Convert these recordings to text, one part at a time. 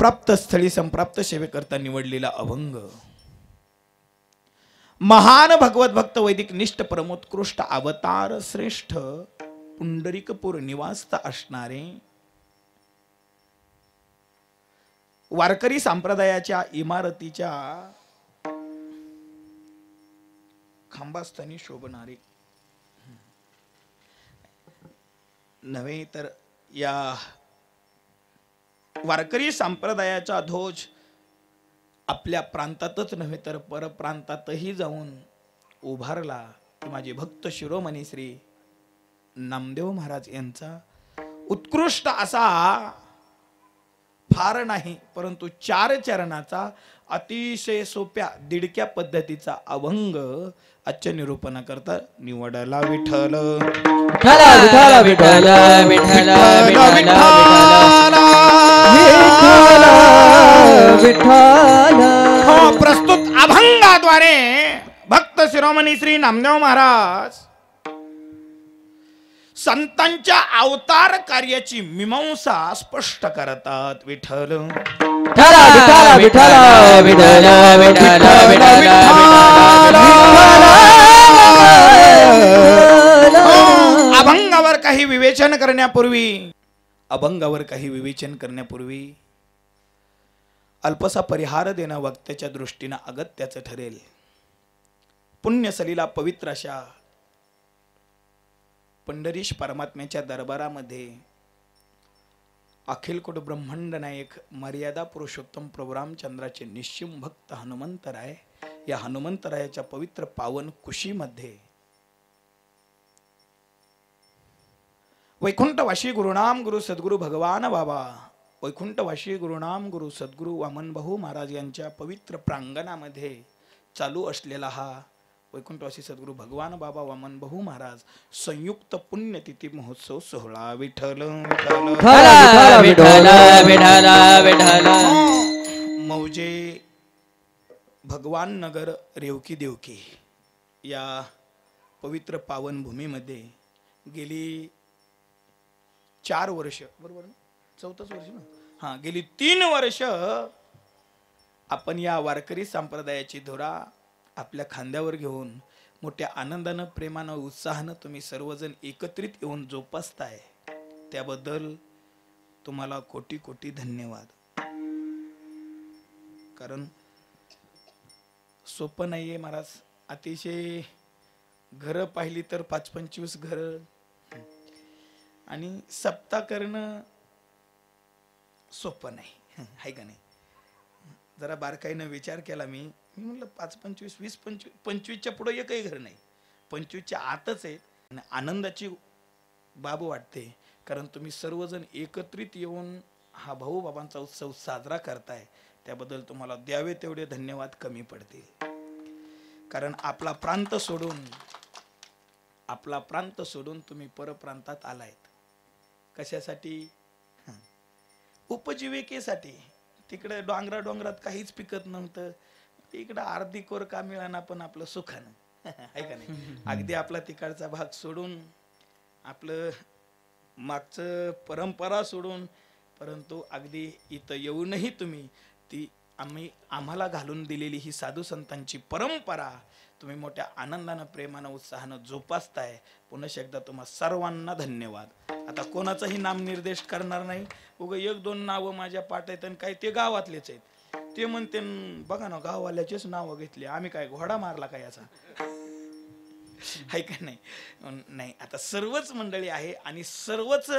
अप्राप्त स्थळी संप्राप्त सेवेकरता निवडलेला अभंग, महान भगवत भक्त वैदिक निष्ठ परमोत्कृष्ट अवतार श्रेष्ठ पुंडरीकपूर निवास्त असणारे वारकरी संप्रदायाच्या इमारतीच्या खांबास्थानी शोभणारे नव्हे तर या वारकरी संप्रदायाचा ध्वज आपल्या प्रांतातच नव्हे तर परप्रांतातही जाऊन उभारला की माझे भक्त शिरोमणी श्री नामदेव महाराज यांचा उत्कृष्ट असा फार नाही परंतु 4 चरणाचा अतिशय सोप्या दिडक्या पद्धतीचा अभंग आजच्या निरूपणा करता निवडला विठ्ठल विठ्ठल विठ्ठल विठ्ठल विठ्ठल प्रस्तुत अभंगाद्वारे भक्त शिरोमणी श्री नामदेव महाराज संतांच्या अवतार कार्याची मीमांसा स्पष्ट करतात. विठ्ठल विठ्ठल विठ्ठल विठ्ठल विठ्ठल अभंगावर काही विवेचन करण्यापूर्वी अल्पसा परिहार देणं वक्त्याच्या दृष्टीनं अगत्याचं ठरेल. पुण्यसलीला पवित्र अशा पंढरीश परमात्म्याच्या दरबारामध्ये अखिल कोट ब्रह्मांड नायक मर्यादा पुरुषोत्तम प्रभू रामचंद्राचे निश्चिम भक्त हनुमंतराय या हनुमंतरायाच्या पवित्र पावन कुशीमध्ये वैकुंठवासी गुरुनाम गुरु सद्गुरु भगवान बाबा वैकुंठवासी गुरुनाम गुरु सद्गुरु वामन भाऊ महाराज यांच्या पवित्र प्रांगणामध्ये चालू असलेला हा वैकुंठवासी सद्गुरु भगवान बाबा वामन भाऊ महाराज संयुक्त पुण्यतिथी महोत्सव सोहळा. विठ्ठल मौजे भगवान नगर रेवकी देवकी या पवित्र पावन भूमीमध्ये गेली 4 वर्ष बरोबर ना 4थंच वर्ष ना गेली 3 वर्ष आपण या वारकरी संप्रदायाची धुरा आपल्या खांद्यावर घेऊन मोठ्या आनंदानं प्रेमानं उत्साहानं तुम्ही सर्वजण एकत्रित येऊन जोपासताय त्याबद्दल तुम्हाला कोटी कोटी धन्यवाद. कारण सोपं नाहीये महाराज. अतिशय घरं पाहिली तर 5-25 घरं आणि सप्ताह करणं सोपं नाही आहे का नाही. जरा बारकाईनं विचार केला मी म्हणलं 5-25 20-25च्या पुढे एकही घर नाही 25च्या आतच आहे. आणि आनंदाची बाब वाटते कारण तुम्ही सर्वजण एकत्रित येऊन हा भाऊ बाबांचा उत्सव साजरा करताय त्याबद्दल तुम्हाला द्यावे तेवढे धन्यवाद कमी पडतील. कारण आपला प्रांत सोडून तुम्ही परप्रांतात आलायत. कशासाठी? उपजीविकेसाठी. तिकडे डोंगरात काहीच पिकत नव्हतं. इकडं अर्धी कोर का मिळाना पण आपलं सुखानं आहे का नाही. अगदी आपला तिकडचा भाग सोडून आपलं मागचं परंपरा सोडून परंतु अगदी इथं येऊनही तुम्ही ती आम्हाला घालून दिलेली ही साधू संतांची परंपरा तुम्ही मोठ्या आनंदानं प्रेमानं उत्साहानं जोपासताय. पुन्हा एकदा तुम्हा सर्वांना धन्यवाद. आता कोणाचाही नाम निर्देश करणार नाही. उगा 1-2 नावं माझ्या पाठ आहेत आणि काही ते गावातलेच आहेत. ते म्हणते बघा ना गाववाल्याचेच नाव घेतले आम्ही काय घोडा मारला काय याचा आहे का नाही. आता सर्वच मंडळी आहे आणि सर्वच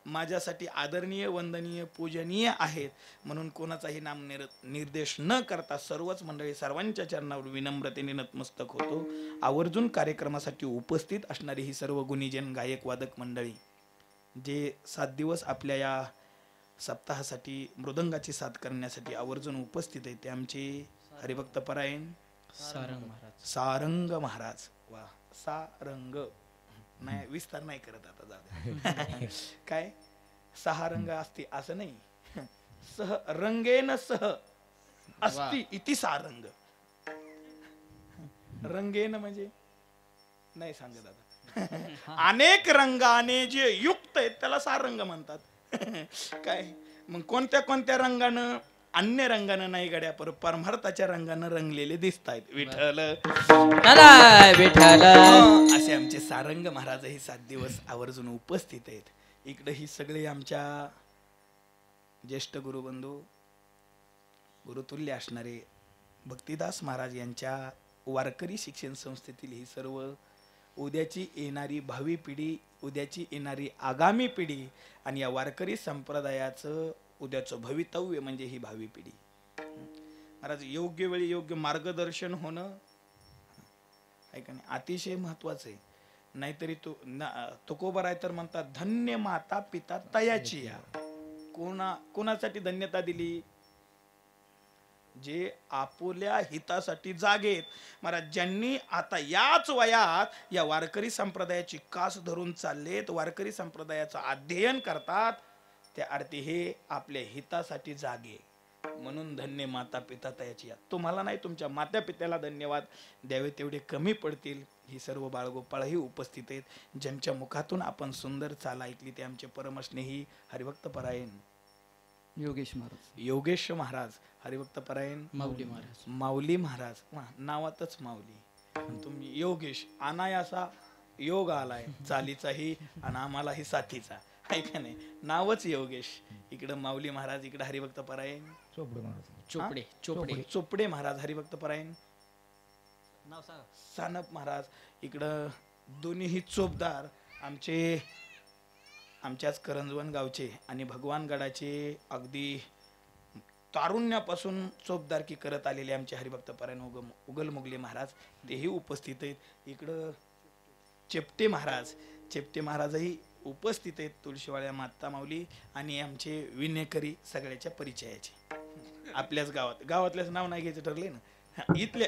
माझ्यासाठी आदरणीय वंदनीय पूजनीय आहेत म्हणून कोणाचाही नाम निर्देश न करता सर्वच मंडळी सर्वांच्या चरणावर विनम्रतेने नतमस्तक होतो. आवर्जून कार्यक्रमासाठी उपस्थित असणारी ही सर्व गुणीजन गायक वादक मंडळी जे 7 दिवस आपल्या या सप्ताहासाठी मृदंगाची साथ करण्यासाठी आवर्जून उपस्थित आहे ते आमचे हरिभक्त परायण सारंग महाराज. वा सारंग नाही विस्तार नाही करत आता जाऊ काय 6 रंग असते असं नाही. सह रंगेन सह अस्ति इति सारंग. रंगेन म्हणजे नाही सांगत आता. अनेक रंगाने जे युक्त आहेत त्याला सारंग म्हणतात. काय मग कोणत्या कोणत्या रंगानं, अन्य रंगानं नाही गड्या, पर परमार्थाच्या रंगानं रंगलेले दिसत आहेत. विठ्ठल विठ्ठल असे आमचे सारंग महाराजही 7 दिवस आवर्जून उपस्थित आहेत. इकडे ही सगळे आमच्या ज्येष्ठ गुरुबंधू, गुरुतुल्य असणारे भक्तिदास महाराज यांच्या वारकरी शिक्षण संस्थेतील ही सर्व उद्याची येणारी भावी पिढी, उद्याची येणारी आगामी पिढी आणि या वारकरी संप्रदायाचं उद्याचं भवितव्य म्हणजे ही भावी पिढी. महाराज योग्य वेळी योग्य मार्गदर्शन होणं ऐका नाही अतिशय महत्वाचं आहे. नाहीतरी तुकोबर आहे तर म्हणतात धन्य माता पिता तयाची या. कोणासाठी धन्यता दिली? जे आपुल्या हितासाठी जागेत. महाराज ज्यांनी आता याच वयात या वारकरी संप्रदायाची कास धरून चाललेत, वारकरी संप्रदायाचं अध्ययन करतात, त्या अर्थी हे आपल्या हितासाठी जागे. म्हणून धन्य माता पिता तयाची या. तुम्हाला नाही, तुमच्या माता पित्याला धन्यवाद द्यावे तेवढे कमी पडतील. ही सर्व बाळगोपाळही उपस्थित आहेत, ज्यांच्या मुखातून आपण सुंदर चाल ऐकली ते आमचे परमस्नेही हरिभक्त परायण योगेश महाराज, योगेश महाराज, हरिभक्त परायण माऊली महाराज, माऊली महाराज. नावातच माऊली, तुम्ही योगेश. अनायासा योग आलाय चालीचाही आणि आम्हालाही साथीचा, आहे का नाही? नावच योगेश. इकडं माऊली महाराज, इकडं हरिभक्त परायण चोपडे चोपडे चोपडे महाराज, हरिभक्त परायण सानप महाराज. इकडं दोन्हीही चोपदार आमच्याच करंजवन गावचे आणि भगवानगडाचे अगदी तारुण्यापासून चोपदारकी करत आलेले आमचे हरिभक्त परायण उगल मुगले महाराज, तेही उपस्थित आहेत. इकडं चेपटे महाराजही उपस्थित आहेत. तुळशीवाड्या माता माऊली आणि आमचे विनेकरी सगळ्याच्या परिचयाचे. आपल्याच गावातल्याच नाव नाही घ्यायचं ठरले ना,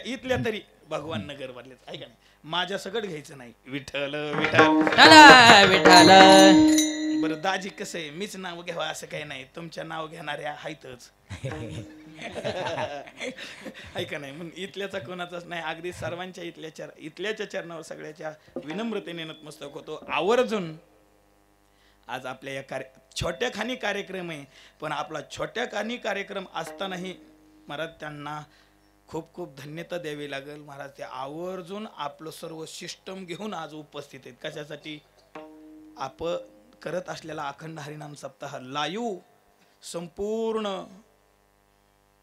इथल्या तरी भगवान नगर मधलेच, ऐका नाही, माझ्या सगळं घ्यायचं नाही. विठ्ठल विठ्ठल विठ्ठल. बरं दाजी कसं आहे, मीच नाव घ्यावं असं काही नाही, तुमच्या नाव घेणाऱ्या आहेतच. ऐका नाही, म्हणून इथल्याचा कोणाचाच नाही, अगदी सर्वांच्या इथल्याच्या चरणावर सगळ्याच्या विनम्रतेने नतमस्तक होतो. आवर्जून आज आपल्या या छोट्या खानी कार्यक्रम आहे, पण आपला छोट्या खानी कार्यक्रम असतानाही महाराज त्यांना खूप खूप धन्यता द्यावी लागेल. महाराज ते आवर्जून आपलं सर्व सिस्टम घेऊन आज उपस्थित आहेत. कशासाठी? आपण करत असलेला अखंड हरिनाम सप्ताह लाईव्ह संपूर्ण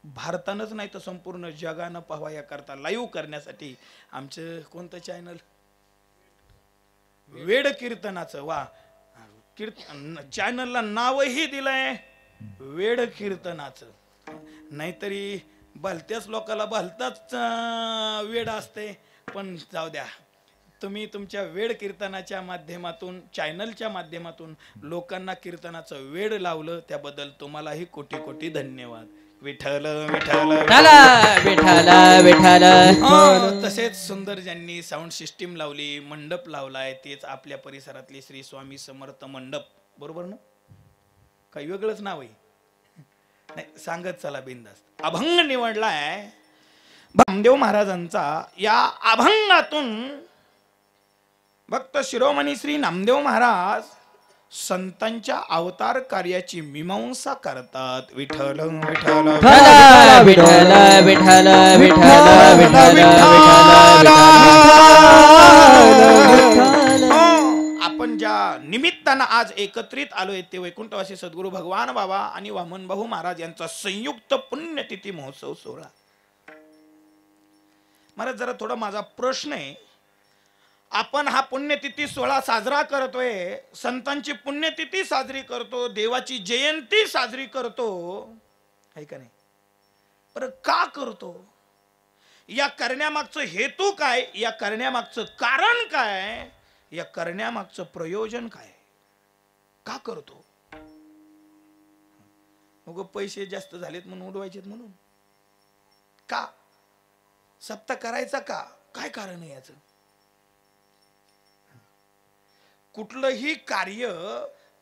भारतानंच नाही तर संपूर्ण जगानं पाहावा याकरता लाईव्ह करण्यासाठी आमचं कोणतं चॅनल, वेड कीर्तनाचं, वा चॅनलला नावही दिलंय वेड कीर्तनाचं. नाहीतरी भलत्याच लोकाला भलताच वेड असते. पण जाऊ द्या, तुम्ही तुमच्या वेड कीर्तनाच्या माध्यमातून, चॅनलच्या माध्यमातून लोकांना कीर्तनाचं वेड लावलं, त्याबद्दल तुम्हालाही कोटी कोटी धन्यवाद. विठ्ठल विठ्ठल विठ्ठल विठ्ठल. तसेच सुंदर ज्यांनी साऊंड सिस्टीम लावली, मंडप लावलाय, तेच आपल्या परिसरातले श्री स्वामी समर्थ मंडप. बरोबर ना? काही वेगळंच नाव आहे? नाही, सांगत चला बिंदास. अभंग निवडलाय नामदेव महाराजांचा. या अभंगातून भक्त शिरोमणी श्री नामदेव महाराज संतांच्या अवतार कार्याची मीमांसा करतात. विठ्ठल विठ्ठल विठ्ठल विठ्ठल विठ्ठल. आपण ज्या निमित्तानं आज एकत्रित आलोय ते वैकुंठवासी सद्गुरू भगवान बाबा आणि वामन भाऊ महाराज यांचा संयुक्त पुण्यतिथी महोत्सव सोहळा. महाराज जरा थोडा माझा प्रश्न आहे, आपण हा पुण्यतिथी सोहळा साजरा करतोय, संतांची पुण्यतिथी साजरी करतो, देवाची जयंती साजरी करतो, आहे का नाही? पर का करतो? या करण्यामागचं हेतू काय? या करण्यामागचं कारण काय? या करण्यामागचं प्रयोजन काय? का करतो? मग पैसे जास्त झालेत म्हणून उडवायचेत म्हणून का? सप्ताह करायचा का? काय कारण आहे याचं? कुठलंही कार्य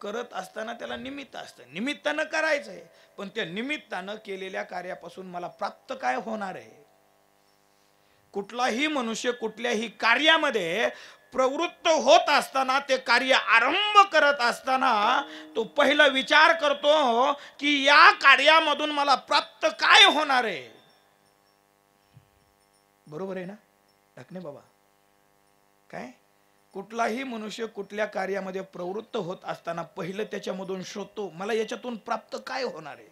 करत असताना त्याला निमित्त असतं, निमित्तानं करायचंय, पण त्या निमित्तानं केलेल्या कार्यापासून मला प्राप्त काय होणार आहे? कुठलाही मनुष्य कुठल्याही कार्यामध्ये प्रवृत्त होत असताना, ते कार्य आरंभ करत असताना तो पहिला विचार करतो की या कार्यामधून मला प्राप्त काय होणार आहे. बरोबर आहे ना ढकणे बाबा? काय कुठलाही मनुष्य कुठल्या कार्यामध्ये प्रवृत्त होत असताना पहिलं त्याच्यामधून शोधतो मला याच्यातून प्राप्त काय होणार आहे.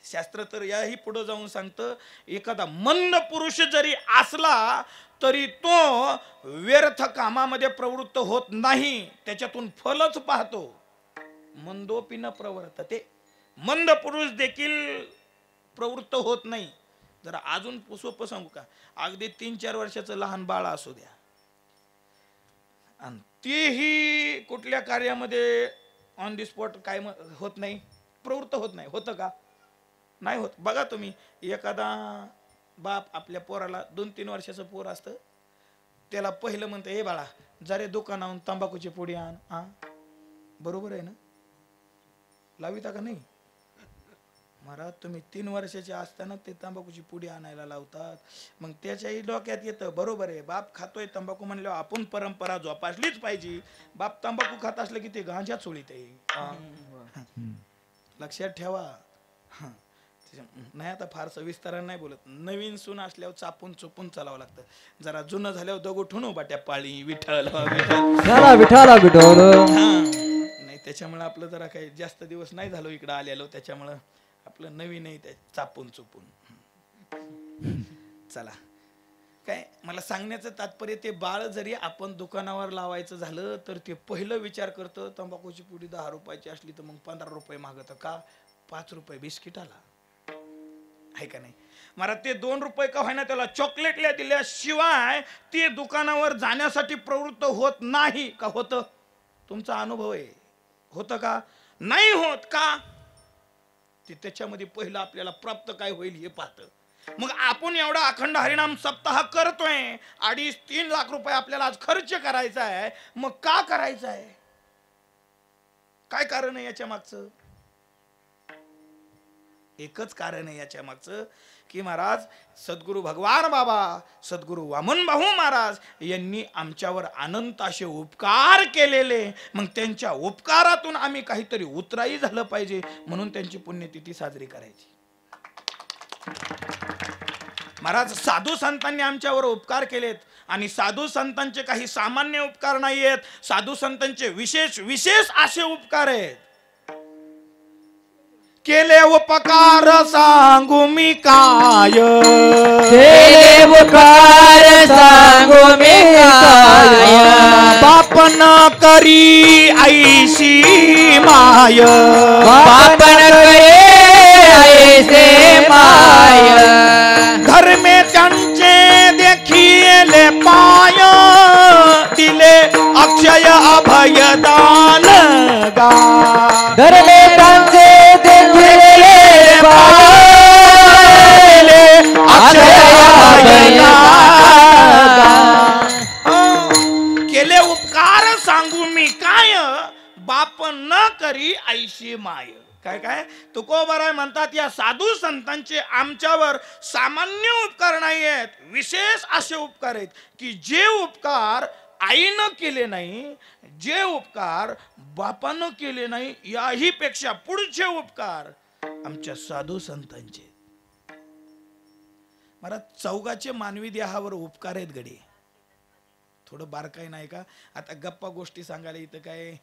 शास्त्र तर याही पुढे जाऊन सांगतं, एखादा मंद पुरुष जरी असला तरी तो व्यर्थ कामामध्ये प्रवृत्त होत नाही, त्याच्यातून फलच पाहतो. मंदोपी न प्रवर्तते, मंद पुरुष देखील प्रवृत्त होत नाही. जरा अजून सोपं सांगू का, अगदी 3-4 वर्षाचं लहान बाळ असू द्या आणि तेही कुठल्या कार्यामध्ये ऑन दी स्पॉट काय होत नाही, प्रवृत्त होत नाही. होतं का? नाही होत. बघा तुम्ही, एखादा बाप आपल्या पोराला 2-3 वर्षाचं पोर असतं, त्याला पहिलं म्हणतं हे बाळा जरे दुकानाहून तंबाखूची पुडी आण. बरोबर आहे ना? लाविता का नाही? महाराज तुम्ही 3 वर्षाचे असताना ते तंबाखूची पुडी आणायला लावतात. मग त्याच्याही डोक्यात येतं बरोबर आहे, बाप खातोय तंबाखू म्हणल्यावर आपण परंपरा जोपासलीच पाहिजे. बाप तंबाखू खात असलं की ते गांजा चोळीत आहे. लक्षात ठेवा. नाही आता फार सविस्ताराने नाही बोलत. नवीन सून असल्यावर चापून चुपून चालावं लागतं. जरा जुनं झाल्यावर दगो ठुणू बाट्या पाळी विठ्ठल विठ्ठल. नाही त्याच्यामुळे आपलं जरा काही जास्त दिवस नाही झालो इकडं आलेलो, त्याच्यामुळं आपलं नवीन आहे ते चापून चुपून. चला काय मला सांगण्याचं तात्पर्य, ते बाळ जरी आपण दुकानावर लावायचं झालं तर ते पहिलं विचार करतं तंबाखूची पुडी 10 रुपयाची असली तर मग 15 रुपये मागत का, 5 रुपये बिस्किटाला आहे का नाही. मला ते 2 रुपये का होईना त्याला चॉकलेटला दिल्याशिवाय ते दुकानावर जाण्यासाठी प्रवृत्त होत नाही का? होतं? तुमचा अनुभव आहे. होतं का? नाही होत का? ते त्याच्यामध्ये पहिलं आपल्याला प्राप्त काय होईल हे पाहतं. मग आपण एवढा अखंड हरिनाम सप्ताह करतोय, 2.5-3 लाख रुपये आपल्याला आज खर्च करायचा आहे. मग का करायचा आहे? काय कारण आहे याच्या मागचं? एकच कारण आहे याच्या मागचं की महाराज सद्गुरू भगवान बाबा, सद्गुरू वामन भाऊ महाराज यांनी आमच्यावर अनंत असे उपकार केलेले. मग त्यांच्या उपकारातून आम्ही काहीतरी उतराई झालं पाहिजे म्हणून त्यांची पुण्यतिथी साजरी करायची. महाराज साधू संतांनी आमच्यावर उपकार केलेत आणि साधू संतांचे काही सामान्य उपकार नाही आहेत, साधू संतांचे विशेष विशेष असे उपकार आहेत. केले उपकार सांगू मी काय, केले उपकार सांगू मी काय, बाप न करी ऐशी माय, बाप न करे ऐसे माय, धर्मे त्यांचे देखिले पाय, दिले अक्षय अभयदान गा, धर्मे त्यांचे देखिले पाय, अक्षय केले उपकार सांगू मी काय, बाप न करी ऐशी माय. काय काय तुकोबाराय म्हणतात, या साधू संतांचे आमच्यावर सामान्य उपकार नाही आहेत, विशेष असे उपकार आहेत की जे उपकार आईनं केले नाही, जे उपकार बापानं केले नाही, याही पेक्षा पुढचे उपकार आमच्या साधू संतांचे. मला चौघाचे मानवी देहावर उपकार आहेत गडी. थोडं बारकाई नाही का? आता गप्पा गोष्टी सांगायला इथं काय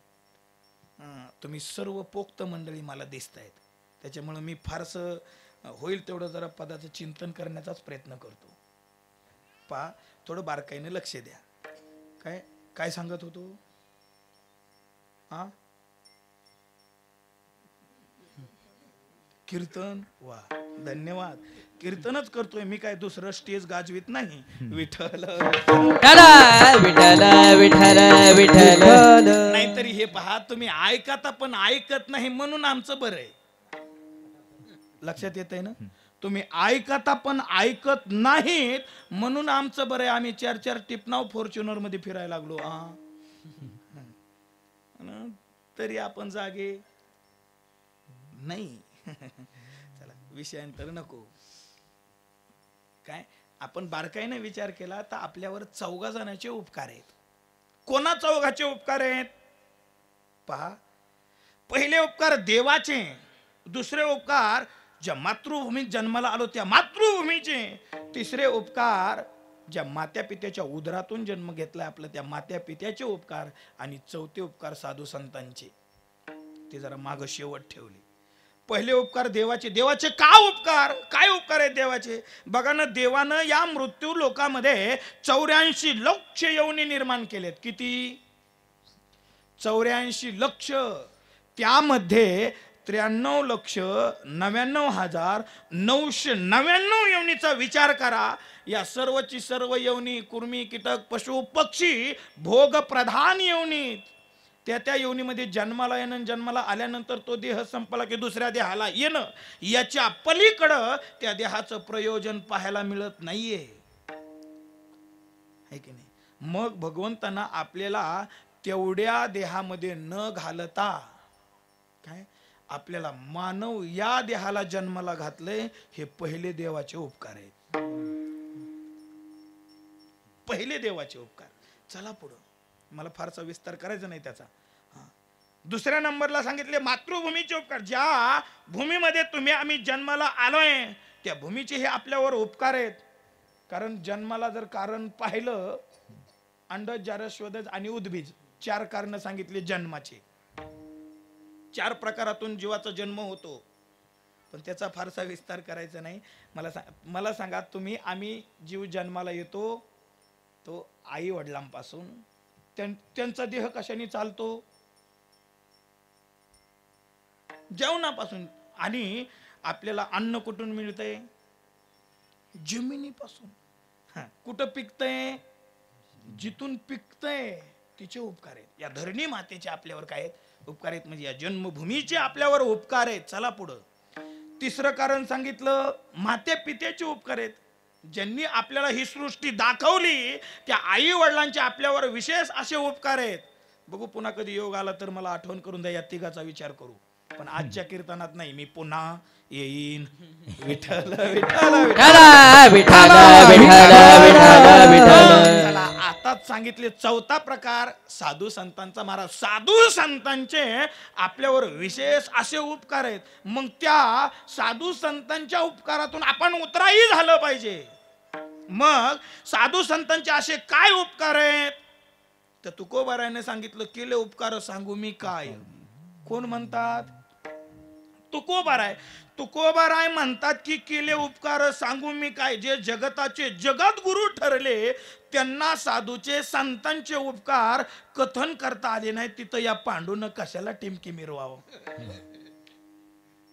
तुम्ही सर्व पोक्त मंडळी मला दिसतायत, त्याच्यामुळे मी फारसं होईल तेवढं जरा पदाचं चिंतन करण्याचाच प्रयत्न करतो. पा थोडं बारकाईने लक्ष द्या. काय काय सांगत होतो? कीर्तन. वा धन्यवाद. कीर्तनच करतोय मी, काय दुसरं स्टेज गाजवीत नाही. विठ्ठल विठ्ठल विठ्ठल विठ्ठल. नाहीतरी हे पहा, तुम्ही ऐकता पण ऐकत नाही म्हणून आमचं बरं आहे. लक्षात येत आहे ना? तुम्ही ऐकता पण ऐकत नाहीत म्हणून आमचं बरं आहे. आम्ही 4-4 टिपनाव फॉर्च्युनर मध्ये फिरायला लागलो तरी आपण जागे नाही. चला विषयांतर नको. काय आपण बारकाईने विचार केला तर आपल्यावर 14 जणांचे उपकार आहेत. कोणा 14चे उपकार आहेत पहा. पहिले उपकार देवाचे, दुसरे उपकार ज्या मातृभूमीत जन्माला आलो त्या मातृभूमीचे, तिसरे उपकार ज्या मात्या पित्याच्या उदरातून जन्म घेतलाय आपलं त्या मात्या पित्याचे उपकार, आणि चौथे उपकार साधू संतांचे. ते जरा माग शेवट ठेवले. पहिले उपकार देवाचे. देवाचे का उपकार? काय उपकार आहेत देवाचे? बघा ना, देवानं या मृत्यू लोकामध्ये 84 लक्ष योनी निर्माण केलेत. किती? 84 लक्ष. त्यामध्ये 93,99,999 योनीचा विचार करा. या सर्वची सर्व योनी, कुर्मी, कीटक, पशु, पक्षी, भोग प्रधान योनीत. त्या योनीमध्ये जन्माला येणं, जन्माला आल्यानंतर तो देह संपला की दुसऱ्या देहाला येणं, याच्या पलीकडं त्या देहाचं प्रयोजन पाहायला मिळत नाहीये, है की नाही? मग भगवंतांना आपल्याला तेवढ्या देहामध्ये न घालता काय आपल्याला मानव या देहाला जन्माला घातले, हे पहिले देवाचे उपकार आहेत. पहिले देवाचे उपकार. चला पुढं, मला फारसा विस्तार करायचा नाही त्याचा. दुसऱ्या नंबरला सांगितले मातृभूमीचे उपकार. ज्या भूमीमध्ये तुम्ही आम्ही जन्माला आलोय त्या भूमीचे हे आपल्यावर उपकार आहेत. कारण जन्माला जर कारण पाहिलं, अंडज, जारस्वदज आणि उद्भिज 4 कारण सांगितले जन्माचे. 4 प्रकारातून जीवाचा जन्म होतो, पण त्याचा फारसा विस्तार करायचा नाही. मला सांगा, तुम्ही आम्ही जीव जन्माला येतो तो आई वडिलांपासून. त्यांचा देह कशाने चालतो? जेवणापासून. आणि आपल्याला अन्न कुठून मिळतंय? जमिनीपासून. कुठं पिकतंय? जिथून पिकतंय तिचे उपकार आहेत. या धरणी मातेचे आपल्यावर काय आहेत? उपकार आहेत. म्हणजे या जन्मभूमीचे आपल्यावर उपकार आहेत. चला पुढं. तिसरं कारण सांगितलं माते पित्याचे उपकार आहेत. ज्यांनी आपल्याला ही सृष्टी दाखवली त्या आई वडिलांचे आपल्यावर विशेष असे उपकार आहेत. बघू पुन्हा कधी योग आला तर मला आठवण करून द्या, या तिघाचा विचार करू. पण आजच्या कीर्तनात नाही, मी पुन्हा येईन. विठ्ठल विठ्ठल विठ्ठल विठ्ठल. चला आताच सांगितले चौथा प्रकार साधू संतांचा. महाराज साधू संतांचे आपल्यावर विशेष असे उपकार आहेत. मग त्या साधू संतांच्या उपकारातून आपण उतराई झालं पाहिजे. मग साधू संतांचे असे काय उपकार आहेत? तर तुकोबारायने सांगितलं, केले उपकार सांगू मी काय. कोण म्हणतात? तुकोबाराय. तुकोबाराय म्हणतात की केले उपकार सांगू मी काय. जे जगताचे जगद्गुरु ठरले त्यांना साधूचे संतांचे उपकार कथन करता आले नाही, तिथं या पांडून कशाला टिमकी मिरवावं.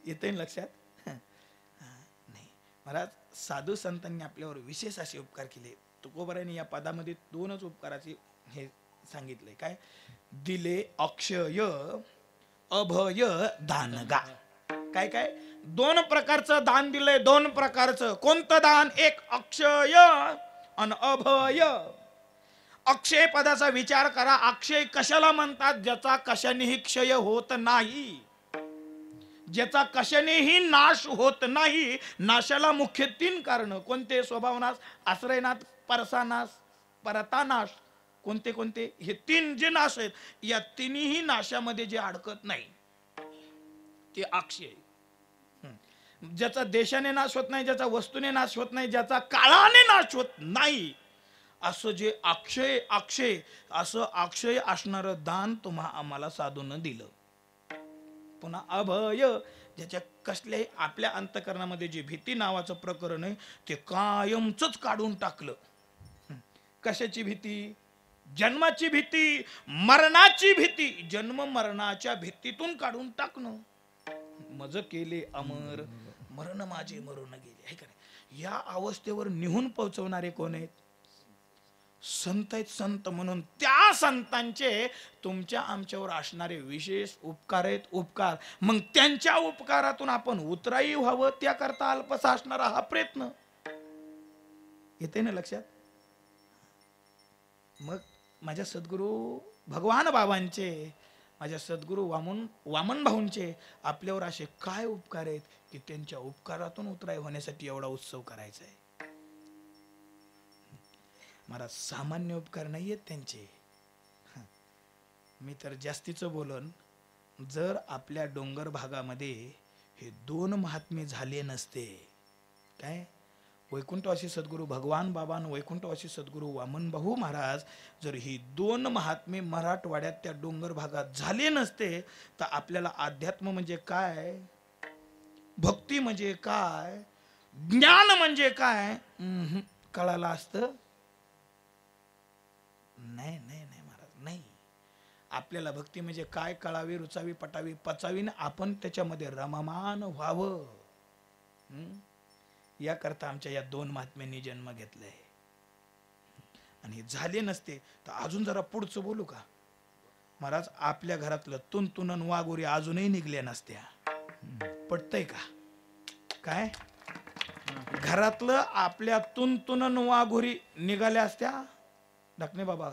येते लक्षात? नाही महाराज, साधू संतांनी आपल्यावर विशेष असे उपकार केले. तुकोबारायने या पदामध्ये 2च उपकाराचे हे सांगितले. काय? दिले अक्षय अभय दानगा. काय काय 2 प्रकारचं दान दिलंय. 2 प्रकारचं. कोणतं दान? एक अक्षय आणि अभय. अक्षय पदाचा विचार करा. अक्षय कशाला म्हणतात? ज्याचा कशानेही क्षय होत नाही, ज्याचा कशानेही नाश होत नाही. नाशाला मुख्य 3 कारण. कोणते? स्वभावनाश, आश्रयनाश, परसानाश, परतानाश. कोणते कोणते? हे 3 जे नाश आहेत, या तिन्ही नाशामध्ये जे अडकत नाही ते अक्षय. ज्याचा देशाने नाश होत नाही, ज्याचा वस्तूने नाश होत नाही, ज्याचा काळाने नाश होत नाही, असं जे अक्षय अक्षय असं अक्षय असणार दान तुम्हा आम्हाला साधून दिलं. पुन्हा अभय, ज्याच्या कसल्याही आपल्या अंतकरणामध्ये जे भीती नावाचं प्रकरण आहे ते कायमच काढून टाकलं. कशाची भीती? जन्माची भीती, मरणाची भीती. जन्म मरणाच्या भीतीतून काढून टाकणं. मज केले अमर, मरण माझे मरून गेले. हे का नाही? या अवस्थेवर निहून पोहोचवणारे कोण आहेत? संत आहेत. संत म्हणून त्या संतांचे तुमच्या आमच्यावर असणारे विशेष उपकार आहेत. उपकार. मग त्यांच्या उपकारातून आपण उतराई व्हावं, त्याकरता अल्पसा असणारा हा प्रयत्न. येते ना लक्षात? मग माझ्या सद्गुरू भगवान बाबांचे, माझ्या सद्गुरू वामन भाऊंचे आपल्यावर असे काय उपकार आहेत की त्यांच्या उपकारातून उतराई होण्यासाठी एवढा उत्सव करायचा आहे. महाराज सामान्य उपकार नाही आहेत त्यांचे. मी तर जास्तीचं बोलन, जर आपल्या डोंगर भागामध्ये हे दोन महात्मे झाले नसते, काय वैकुंठवासी सद्गुरू भगवान बाबा आणि वैकुंठवासी सद्गुरू वामन भाऊ महाराज जर ही दोन महात्मे मराठवाड्यात त्या डोंगर भागात झाले नसते तर आपल्याला अध्यात्म म्हणजे काय, भक्ती म्हणजे काय, ज्ञान म्हणजे काय कळालं असतं? नाही नाही नाही महाराज, नाही. आपल्याला भक्ती म्हणजे काय कळावी, रुचावी, पटावी, पचावी ना आपण त्याच्यामध्ये रममान व्हावं. याकरता आमच्या या दोन महात्म्यांनी जन्म घेतलाय. आणि झाले नसते तर अजून जरा पुढचं बोलू का महाराज, आपल्या घरातलं तुनतुनन वाघोरी अजूनही निघल्या नसत्या. पटतंय का? काय घरातलं आपल्या तुनतुनन वाघोरी निघाल्या असत्या ढकणे बाबा?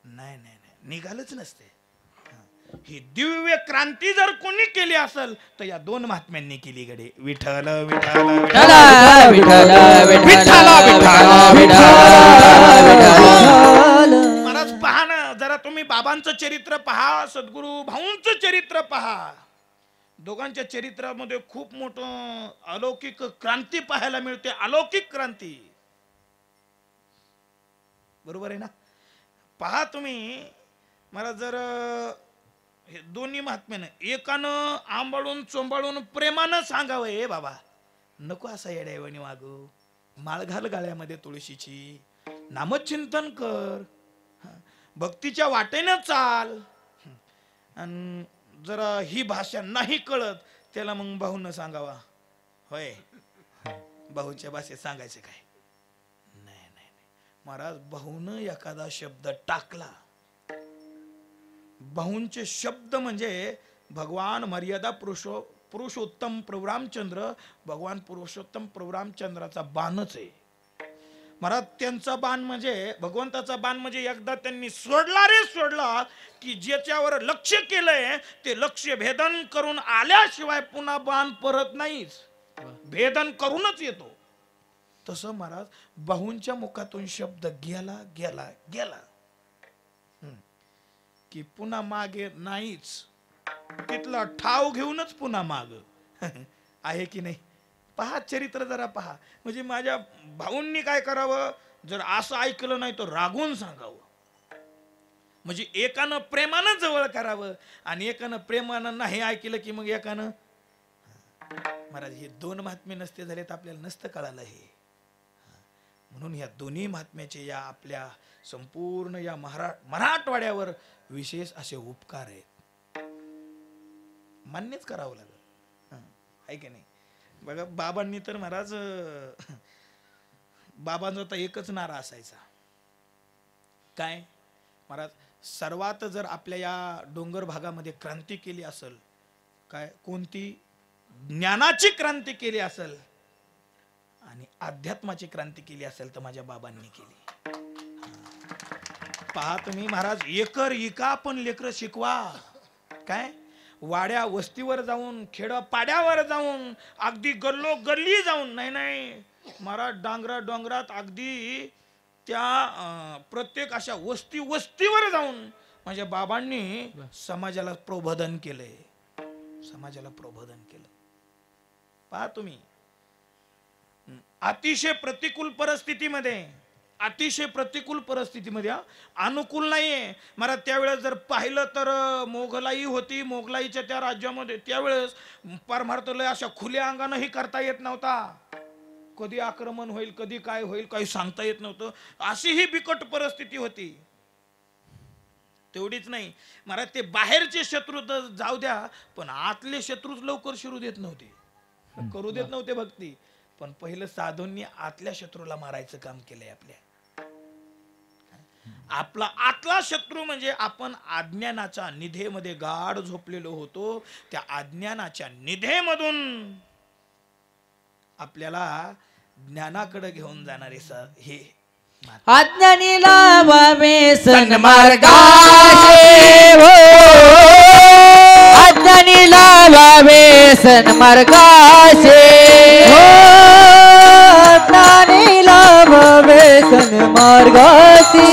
नाही नाही नाही, निघालच नसते. ही दिव्य क्रांती जर कोणी केली असेल तर या दोन महात्म्यांनी केली गडे. विठ्ठल विठ्ठल विठ्ठल महाराज पहा ना जरा तुम्ही, बाबांचं चरित्र पहा, सद्गुरू भाऊंचं चरित्र पहा. दोघांच्या चरित्रामध्ये खूप मोठं अलौकिक क्रांती पाहायला मिळते, अलौकिक क्रांती. बरोबर आहे ना? पहा तुम्ही मला जर हे दोन्ही महात्म्यानं एकानं आंबाळून चोंबाळून प्रेमानं सांगावं, हे बाबा नको असा येड्यावानी वागू, माळ घाल गाळ्यामध्ये तुळशीची, नामचिंतन कर, भक्तीच्या वाटेनं चाल. आणि जरा ही भाषा नाही कळत त्याला मग भाऊनं सांगावा, होय भाऊच्या भाषेत सांगायचं काय? नाही नाही नाही महाराज, भाऊनं एखादा शब्द टाकला, भाऊंचे शब्द म्हणजे भगवान मर्यादा पुरुषोत्तम प्रभू रामचंद्र, भगवान पुरुषोत्तम प्रभू रामचंद्राचा बाणच आहे महाराज. त्यांचा बाण म्हणजे भगवंताचा बाण म्हणजे एकदा त्यांनी सोडला रे सोडला की ज्याच्यावर लक्ष केलंय ते लक्ष भेदन करून आल्याशिवाय पुन्हा बाण परत नाहीच, भेदन करूनच येतो. तसं महाराज भाऊंच्या मुखातून शब्द गेला गेला गेला की पुन्हा मागे नाहीच, तिथला ठाव घेऊनच पुन्हा माग आहे की नाही? पहा चरित्र जरा पहा. म्हणजे माझ्या भाऊंनी काय करावं, जर असं ऐकलं नाही तर रागून सांगावं. म्हणजे एकानं प्रेमानं जवळ करावं आणि एकानं प्रेमानं नाही ऐकलं की मग एकानं. महाराज हे दोन महात्मे नसते झाले तर आपल्याला नसतं कळालं हे. म्हणून या दोन्ही महात्म्याचे या आपल्या संपूर्ण या मराठवाड्यावर विशेष असे उपकार आहेत, मान्यच करावं लागेल, आहे की नाही? बघा बाबांनी तर महाराज, बाबांचा तर एकच नारा असायचा, काय महाराज, सर्वात जर आपल्या या डोंगर भागामध्ये क्रांती केली असेल, काय कोणती? ज्ञानाची क्रांती केली असेल आणि अध्यात्माची क्रांती केली असेल तर माझ्या बाबांनी केली. पहा तुम्ही महाराज, एकर इका पण लेकर शिकवा, काय वाड्या वस्तीवर जाऊन, खेड पाड्यावर जाऊन, अगदी गल्लो गल्ली जाऊन, नाही नाही महाराज डोंगरात अगदी त्या प्रत्येक अशा वस्तीवर जाऊन माझ्या बाबांनी समाजाला प्रबोधन केलंय, समाजाला प्रबोधन केलं. पहा तुम्ही अतिशय प्रतिकूल परिस्थितीमध्ये अनुकूल नाहीये मला. त्यावेळेस जर पाहिलं तर मोगलाई होती, मोगलाईच्या त्या राज्यामध्ये त्यावेळेस परमार्थ लय अशा खुल्या अंगानंही करता येत नव्हता. कधी आक्रमण होईल, कधी काय होईल काही सांगता येत नव्हतं. अशी ही बिकट परिस्थिती होती. तेवढीच नाही महाराज, ते बाहेरचे शत्रू तर जाऊ द्या, पण आतले शत्रूच लवकर शिरू देत नव्हते, करू देत नव्हते भक्ती. पण पहिलं साधूंनी आतल्या शत्रूला मारायचं काम केलंय. आपला आतला शत्रू म्हणजे आपण अज्ञानाच्या निधेमध्ये गाढ झोपलेलो होतो. त्या अज्ञानाच्या निधेमधून आपल्याला ज्ञानाकडे घेऊन जाणारे हे अज्ञानी लावावे सन्मार्गाचे, अज्ञानी लावावे सन्मार्गाचे, अज्ञानी लावावे लावावे सन्मार्गासी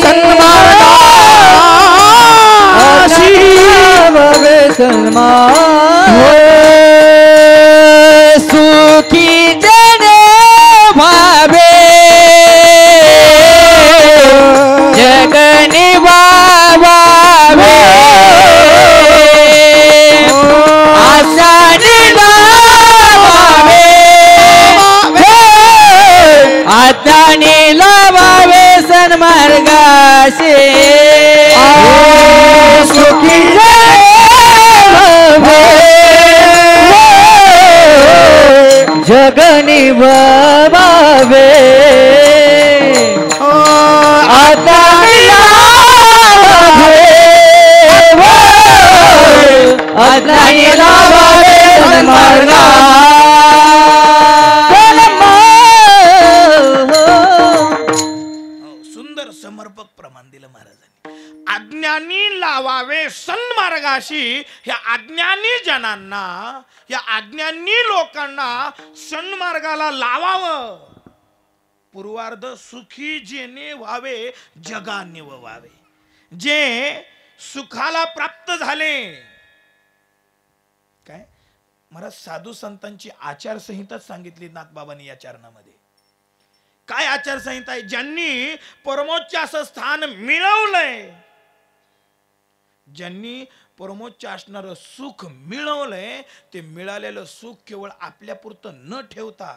लावावे सन्मार्ग सुखी जने भावे जगनी वावे आशानी लावावे आज्ञानी लावावे सन्मार्गाशी सुखी जगनी वावे आज्ञानी लावावे आज्ञानी लावावे सन्मार्गा सुंदर समर्पक प्रमाण दिलं महाराजांनी. अज्ञानी लावावे सन्मार्गाशी. ह्या अज्ञानी जनांना, या अज्ञानी लोकांना सन्मार्गाला लावावं. पूर्वार्ध सुखी जेने व्हावे जगाने व्हावे. जे सुखाला प्राप्त झाले. काय महाराज साधू संतांची आचारसंहिताच सांगितली नाथबाबांनी या चरणामध्ये. काय आचारसंहिता आहे? ज्यांनी परमोच्च असं स्थान मिळवलंय, ज्यांनी परमोच्च असणारं सुख मिळवलंय, ते मिळालेलं सुख केवळ आपल्यापुरतं न ठेवता,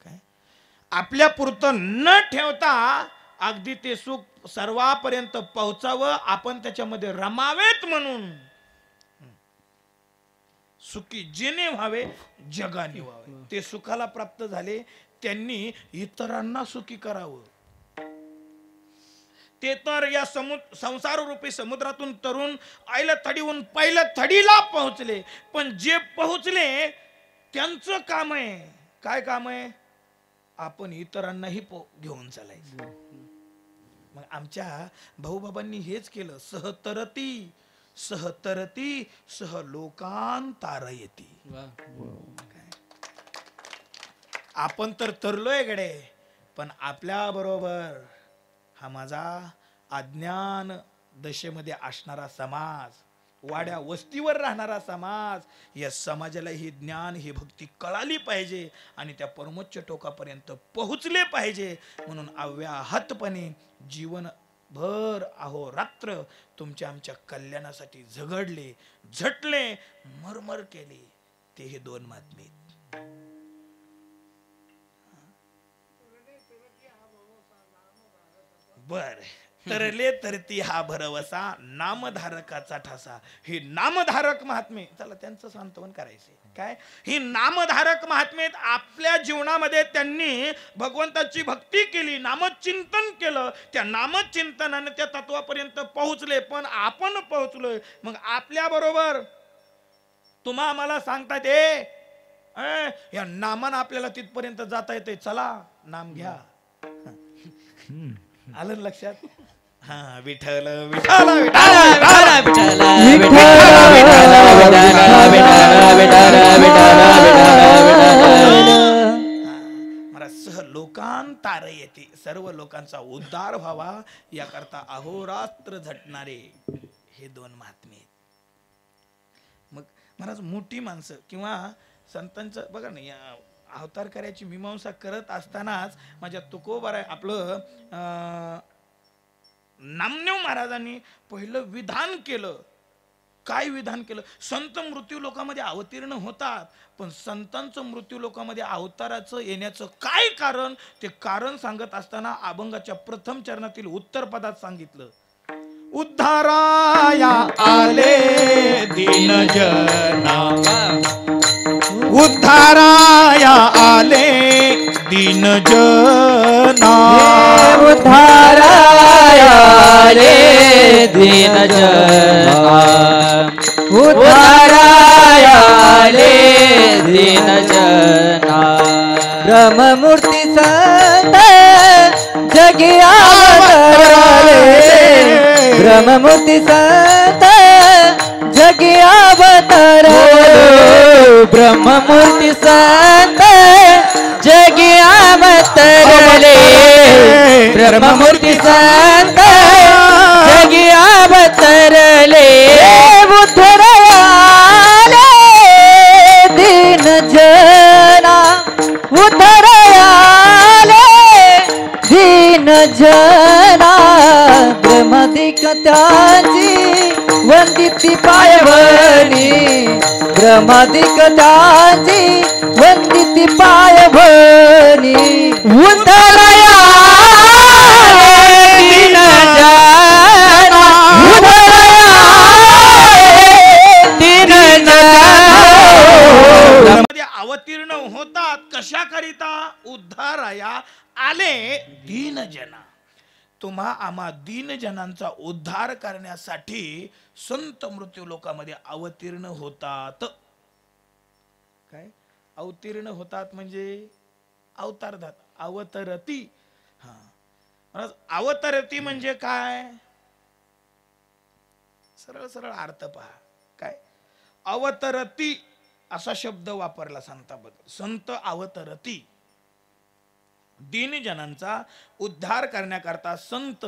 काय आपल्या पुरतं न ठेवता अगदी ते सुख सर्वांपर्यंत पोहोचावं, आपण त्याच्यामध्ये रमावेत म्हणून सुखी जेने व्हावे जगाने व्हावे. ते सुखाला प्राप्त झाले, त्यांनी इतरांना सुखी करावं. ते तर या संसार रूपी समुद्रातून तरुण आईला थडीहून पहिल्या थडीला पोहोचले, पण जे पोहोचले त्यांचं काम आहे. काय काम आहे? आपण इतरांनाही घेऊन चालायचं. मग आमच्या भाऊबाबांनी हेच केलं. सहतरती सहतरती सह लोकांतारयती. आपण तर तरलोय गडे, पण आपल्या बरोबर हा माझा अज्ञान दशेमध्ये असणारा समाज, वाड्या वस्तीवर राहणारा समाज, या समाजाला ही ज्ञान ही भक्ती कळाली पाहिजे आणि त्या परमोच्च टोकापर्यंत पोहोचले पाहिजे. म्हणून अव्याहतपणे जीवनभर अहोरात्र तुमच्या आमच्या कल्याणासाठी झगडले, झटले, मरमर केले. ते हे दोन महात्मे. बर तरले तरती हा भरवसा नामधारकाचा ठासा. हे नामधारक महात्मे, चला त्यांचं सांत्वन करायचंय. काय ही नामधारक महात्मे आपल्या जीवनामध्ये त्यांनी भगवंताची भक्ती केली, नामचिंतन केलं. त्या नामचिंतनाने त्या तत्वापर्यंत पोहोचले. पण आपण पोहोचलोय, मग आपल्या बरोबर तुम्हा आम्हाला सांगतात या नामानं आपल्याला तिथपर्यंत जाता येते, चला नाम घ्या. आलं लक्षात? हा विठ्ठल विठ्ठल मला सह लोकांतार येते. सर्व लोकांचा उद्धार व्हावा याकरता अहोरात्र झटणारे हे दोन महात्मे. मग महाराज मोठी माणसं किंवा संतांचं बघा ना, अवतार कार्याची मीमांसा करत असतानाच माझ्या तुकोबार आपलं नामदेव महाराजांनी पहिलं विधान केलं. काय विधान केलं? संत मृत्यू लोकामध्ये अवतीर्ण होतात, पण संतांचं मृत्यू लोकामध्ये अवताराचं येण्याचं काय कारण, ते कारण सांगत असताना अभंगाच्या प्रथम चरणातील उत्तर पदात सांगितलं. उद्धाराया आले दीनजना, उद्धाराया आले दीनजना, उद्धाराया आले दीनजना, उद्धाराया आले दीनजना. ब्रह्ममूर्ती संत जगी अवतरले, ब्रह्ममूर्ती संत जगी अवतरले, ब्रह्ममूर्ती संत जगी अवतरले ब्रह्ममूर्ती संत जगी अवतरले उद्धरायाले दीन जना उद्धरायाले दीन जना ब्रह्मदिक त्याची वंदिती पायवणी ब्रह्मदिक त्याची वंदिती पायवणी उद्धरायाले दीन जना उद्धरायाले दीन जना अवतीर्ण होतात कशाकरिता उद्धाराया आले दीनजना तुम्हा आम्हा दीनजनांचा उद्धार करण्यासाठी संत मृत्यू लोकामध्ये अवतीर्ण होतात काय अवतीर्ण होतात म्हणजे अवतारतात अवतरती हा अवतरती म्हणजे काय सरळ सरळ अर्थ पहा काय अवतरती असा शब्द वापरला संताबद्दल संत अवतरती दीनजनांचा उद्धार करण्याकरता संत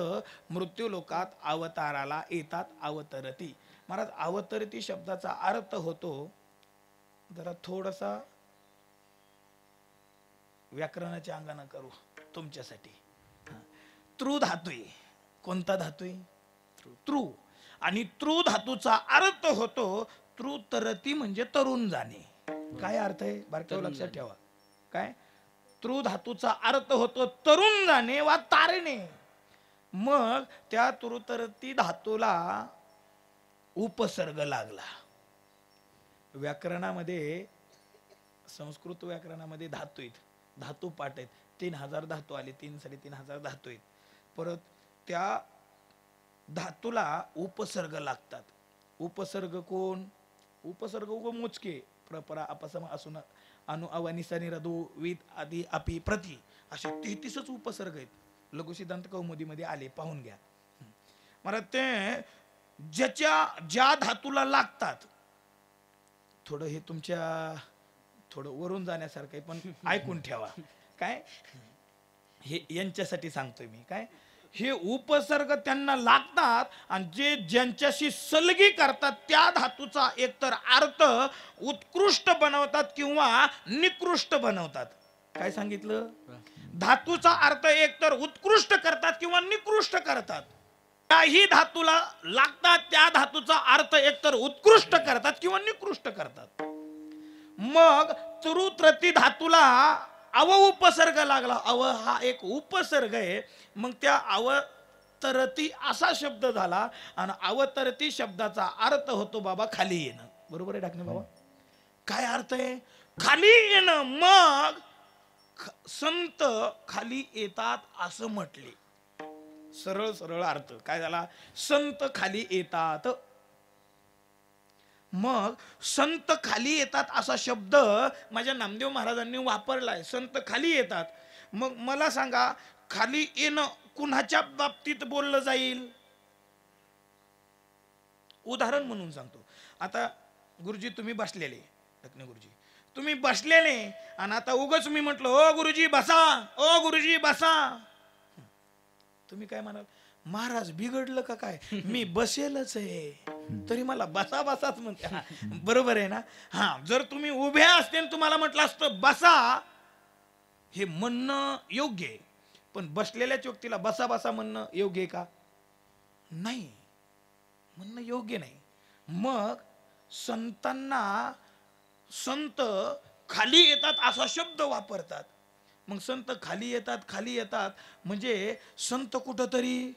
मृत्यू लोकात अवताराला येतात अवतरती महाराज अवतरती शब्दाचा अर्थ होतो जरा थोडासा व्याकरणाच्या अंगाने करू तुमच्यासाठी तृ धातू आहे कोणता धातू आहे तृ आणि तृ धातूचा अर्थ होतो तृतरती म्हणजे तरुण जाणे काय अर्थ आहे बारकाव लक्षात ठेवा काय तृ धातूचा अर्थ होतो तरुण जाणे वा तारणे मग त्या तृतरती धातूला उपसर्ग लागला व्याकरणामध्ये संस्कृत व्याकरणामध्ये धातू आहेत धातू पाठ आहेत 3000 धातू आले 3-3.5 धातू आहेत परत त्या धातूला उपसर्ग लागतात उपसर्ग कोण उपसर्ग मोजके प्रपरा अपसम असून अनु अवनी सनी रदू विद आदि अपि प्रति असे 33च उपसर्ग आहेत लघु सिद्धांत कौमुदीमध्ये आले पाहून घ्या मला ते ज्या धातूला लागतात थोडं हे तुमच्या थोडं वरून जाण्यासारखं पण ऐकून ठेवा काय हे यांच्यासाठी सांगतोय मी काय हे उपसर्ग त्यांना लागतात आणि जे ज्यांच्याशी सलगी करतात त्या धातूचा एकतर अर्थ उत्कृष्ट बनवतात किंवा निकृष्ट बनवतात काय सांगितलं धातूचा अर्थ एकतर उत्कृष्ट करतात किंवा निकृष्ट करतात काही धातूला लागतात त्या धातूचा अर्थ एकतर उत्कृष्ट करतात किंवा निकृष्ट करतात मग तृत्रती धातूला अव उपसर्ग लागला अव हा एक उपसर्ग आहे मग त्या अवतरती असा शब्द झाला आणि अवतरती शब्दाचा अर्थ होतो बाबा खाली येणं बरोबर आहे टाकणे बाबा काय अर्थ आहे खाली येणं मग संत खाली येतात असं म्हटले सरळ सरळ अर्थ काय झाला संत खाली येतात मग संत खाली येतात असा शब्द माझ्या नामदेव महाराजांनी वापरलाय संत खाली येतात मग मला सांगा खाली येणं कुणाच्या बाबतीत बोललं जाईल उदाहरण म्हणून सांगतो आता गुरुजी तुम्ही बसलेले लक्ष्मी गुरुजी तुम्ही बसलेले आणि आता उगाच मी म्हटलं ओ गुरुजी बसा ओ गुरुजी बसा तुम्ही काय म्हणाल महाराज बिघडलं का काय मी बसेलच आहे तरी मला बसा बसाच म्हणते बरोबर आहे ना हा जर तुम्ही उभे असते तुम्हाला म्हटलं असतं बसा हे म्हणणं योग्य आहे पण बसलेल्या व्यक्तीला बसा बसा म्हणणं योग्य आहे का नाही म्हणणं योग्य नाही मग संतांना संत खाली येतात असा शब्द वापरतात मग संत खाली येतात म्हणजे संत कुठंतरी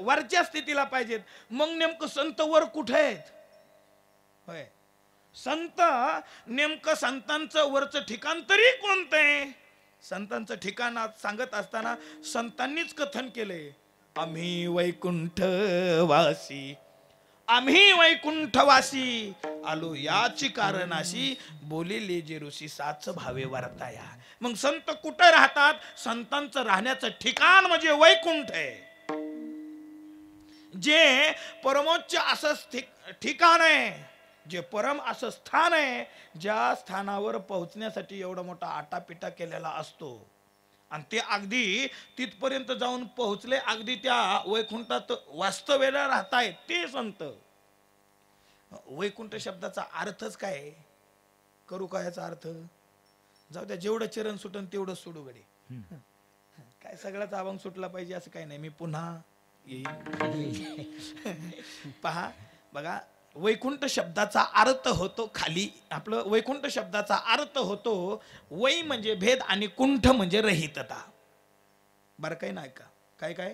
वरच्या स्थितीला पाहिजेत मग नेमकं संत वर कुठे आहेत होय संत नेमकं संतांचं वरचं ठिकाण तरी कोणतं आहे संतांचं ठिकाण सांगत असताना संतांनीच कथन केलंय आम्ही वैकुंठवासी आलो याची कारणाशी बोलिले जे ऋषी साच भावे वर्ताया मग संत कुठे राहतात संतांचं राहण्याचं ठिकाण म्हणजे वैकुंठ आहे जे परमोच्च असं ठिकाण आहे जे परम असं स्थान आहे, ज्या स्थानावर पोहोचण्यासाठी एवढा मोठा आटापिटा केलेला असतो, आणि ते अगदी तिथपर्यंत जाऊन पोहोचले, अगदी त्या वैकुंठात वास्तव्याला राहतायत ते संत. वैकुंठ शब्दाचा अर्थच काय आहे? करू काय याचा अर्थ? जाऊ द्या, जेवढं चरण सुटन तेवढं सोडू गडे. काय सगळ्याचा अभंग सुटला पाहिजे असं काही नाही. मी पुन्हा येईल. पहा बघा, वैकुंठ शब्दाचा अर्थ होतो खाली, आपलं वैकुंठ शब्दाचा अर्थ होतो वै म्हणजे भेद आणि कुंठ म्हणजे रहितता. बरं काही नाही का? काय काय?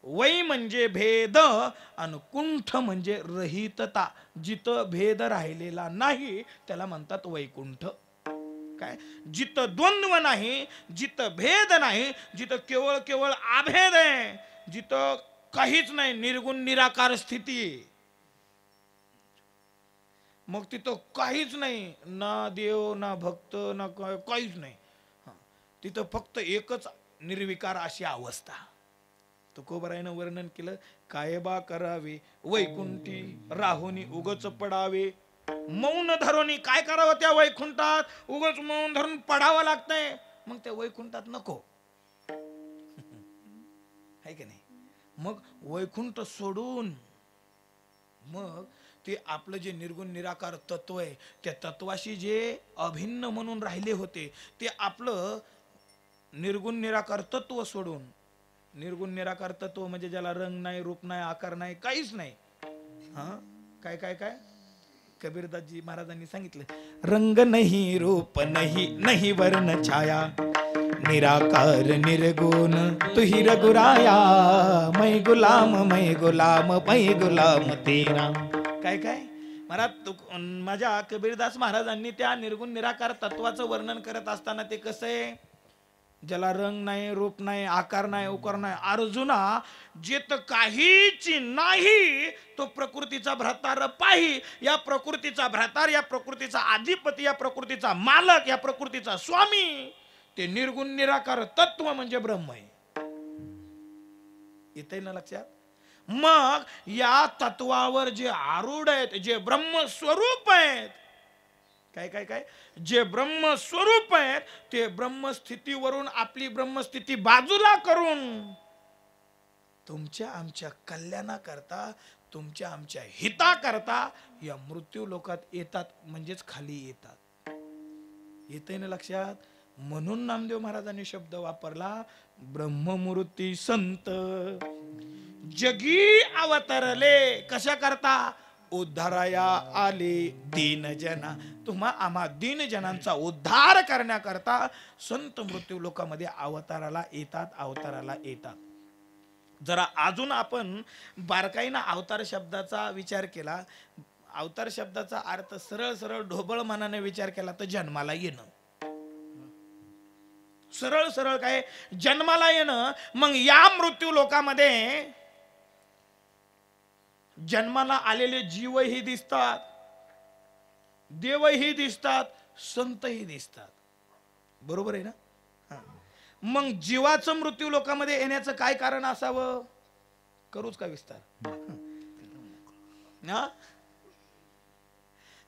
वै म्हणजे भेद आणि कुंठ म्हणजे रहितता. जिथं भेद राहिलेला नाही त्याला म्हणतात वैकुंठ. काय? जिथं द्वंद्व नाही, जिथं भेद नाही, जिथं केवळ केवळ अभेद आहे, जिथं काहीच नाही, निर्गुण निराकार स्थिती, मग तिथं काहीच नाही, ना देव ना भक्त ना काहीच नाही. तिथं फक्त एकच निर्विकार अशी अवस्था. तुकोबरायनं वर्णन केलं, काय बा करावे वैकुंठी राहुनी उगच पडावे. मौन धरोनी काय करावं त्या वैकुंठात? उगच मौन धरून पडावं लागतंय. मग त्या वैकुंठात नको आहे की नाही? मग वैकुंठ सोडून मग ते आपलं जे निर्गुण निराकार तत्व आहे, त्या तत्वाशी जे अभिन्न म्हणून राहिले होते, ते आपलं निर्गुण निराकार तत्व सोडून, निर्गुण निराकार तत्व म्हणजे ज्याला रंग नाही, रूप नाही, आकार नाही, काहीच नाही. हा काय काय काय कबीरदासजी महाराजांनी सांगितलं, रंग नहीं रूप नहीं नहीं वर्ण छाया, निराकार निर्गुण तुही रघुराया, मैं गुलाम मैं गुलाम तेरा. काय काय महाराज माझ्या कबीरदास महाराजांनी त्या निर्गुण निराकार तत्वाचं वर्णन करत असताना ते कसं आहे, ज्याला रंग नाही, रूप नाही, आकार नाही, उकार नाही, अर्जुना जेत काहीच नाही तो प्रकृतीचा भ्रातार पाही. या प्रकृतीचा भ्रातार, या प्रकृतीचा अधिपती, या प्रकृतीचा मालक, या प्रकृतीचा स्वामी, ते निर्गुण निराकार तत्व म्हणजे ब्रह्म आहे. येतंय ना लक्षात? मग या तत्वावर जे आरूढ आहेत, जे ब्रह्म स्वरूप आहेत, काय काय काय जे ब्रह्म स्वरूप आहेत, ते ब्रह्मस्थितीवरून आपली ब्रह्मस्थिती बाजूला करून तुमच्या आमच्या कल्याणाकरता, तुमच्या आमच्या हिताकरता या मृत्यू लोकात येतात, म्हणजेच खाली येतात. येतंय ना लक्षात? म्हणून नामदेव महाराजांनी शब्द वापरला, ब्रह्ममूर्ती संत जगी अवतरले. कशा करता? उद्धाराया आले दीन जना. तुम्हा आम्हा दीन जनांचा उद्धार करण्याकरता संत मृत्यू लोकांमध्ये अवताराला येतात. जरा अजून आपण बारकाईनं अवतार शब्दाचा विचार केला, अवतार शब्दाचा अर्थ सरळ सरळ ढोबळ मनाने विचार केला तर जन्माला येणं. सरळ सरळ काय? जन्माला येणं. मग या मृत्यू लोकांमध्ये जन्माला आलेले जीवही दिसतात, देवही दिसतात, संतही दिसतात. बरोबर आहे ना? मग जीवाचं मृत्यू लोकांमध्ये येण्याचं काय कारण असावं? करूच का विस्तार?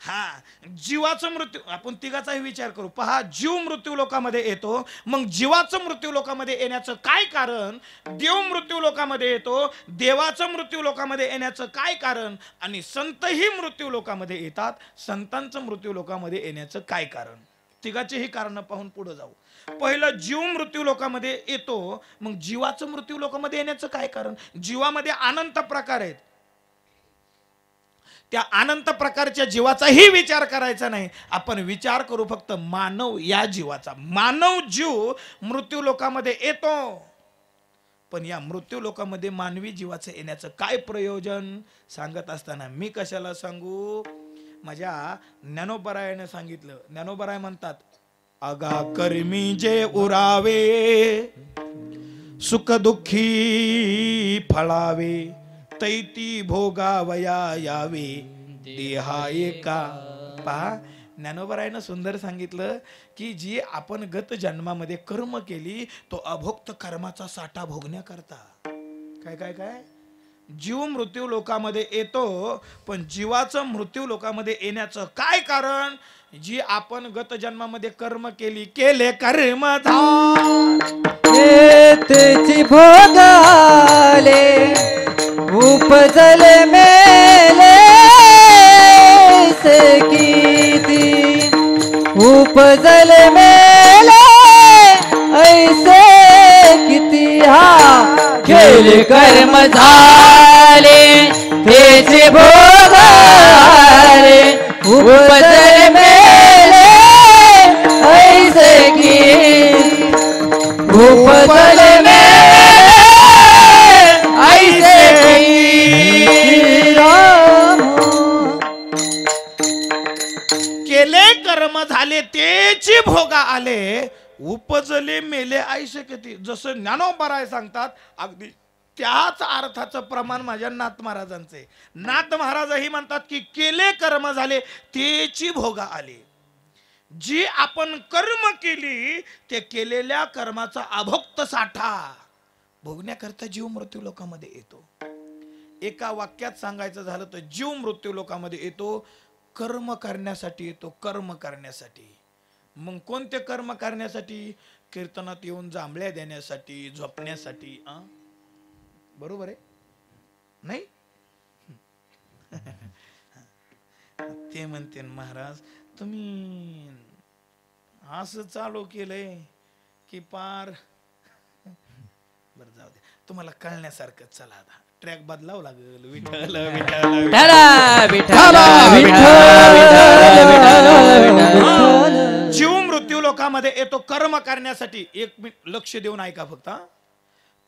हा जीवाचा मृत्यू, आपण तिघाचाही विचार करू. पहा, जीव मृत्यू लोकांमध्ये येतो, मग जीवाचं मृत्यू लोकांमध्ये येण्याचं काय कारण? देव मृत्यू लोकांमध्ये येतो, देवाचं मृत्यू लोकांमध्ये येण्याचं काय कारण? आणि संतही मृत्यू लोकांमध्ये येतात, संतांचं मृत्यू लोकांमध्ये येण्याचं काय कारण? तिघाचेही कारण पाहून पुढे जाऊ. पहिलं, जीव मृत्यू लोकांमध्ये येतो, मग जीवाचं मृत्यू लोकांमध्ये येण्याचं काय कारण? जीवामध्ये अनंत प्रकार आहेत, त्या अनंत प्रकारच्या जीवाचाही विचार करायचा नाही. आपण विचार करू फक्त मानव या जीवाचा. मानव जीव मृत्यू लोकांमध्ये येतो, पण या मृत्यू लोकांमध्ये मानवी जीवाचं येण्याचं काय प्रयोजन सांगत असताना मी कशाला सांगू? माझ्या ज्ञानोबरायाने सांगितलं. ज्ञानोबराय म्हणतात, अगा कर्मी जे उरावे, सुख दुःखी फळावे, तैती भोगावया यावे देहा एका. पहा, ज्ञानोबरायनं सुंदर सांगितलं की जी आपण गत जन्मामध्ये कर्म केली, तो अभोक्त कर्माचा साठा भोगण्याकरता काय काय काय जीव मृत्यू लोकामध्ये येतो, पण जीवाचं मृत्यू लोकामध्ये येण्याचं काय कारण? जी आपण गत जन्मामध्ये कर्म केले कर्म तेची भोगाले उपजले मेले से किती उपजले मेले ऐसे किती हा केले कर्म झाले तेचे भोगाले उपजले मेले ऐसे किती उपजले मेले ऐसे किती राम केले कर्म झाले तेची भोगा आले उपजले मेले ऐसे किती. जसं ज्ञानोबराय सांगतात अगदी त्याच अर्थाचं प्रमाण माझ्या नाथ महाराजांचे. नाथ महाराजही म्हणतात की केले कर्म झाले तेची भोगा आले. जी आपण कर्म केली ते केलेल्या कर्माचा अभोक्त साठा भोगण्याकरता जीव मृत्यू लोकांमध्ये येतो. एका वाक्यात सांगायचं झालं तर जीव मृत्यू लोकांमध्ये येतो कर्म करण्यासाठी येतो, कर्म करण्यासाठी. मग कोणते कर्म करण्यासाठी? कीर्तनात येऊन जांभळ्या देण्यासाठी, झोपण्यासाठी. बरोबर आहे नाही? ते म्हणते महाराज तुम्ही असं चालू केलंय की पार. बरं जाऊ दे, तुम्हाला कळण्यासारखं. चला आता ट्रॅक बदलावं लागेल. विठ्ठल जीव मृत्यू लोकांमध्ये येतो कर्म करण्यासाठी. एक मिनिट लक्ष देऊन ऐका फक्त.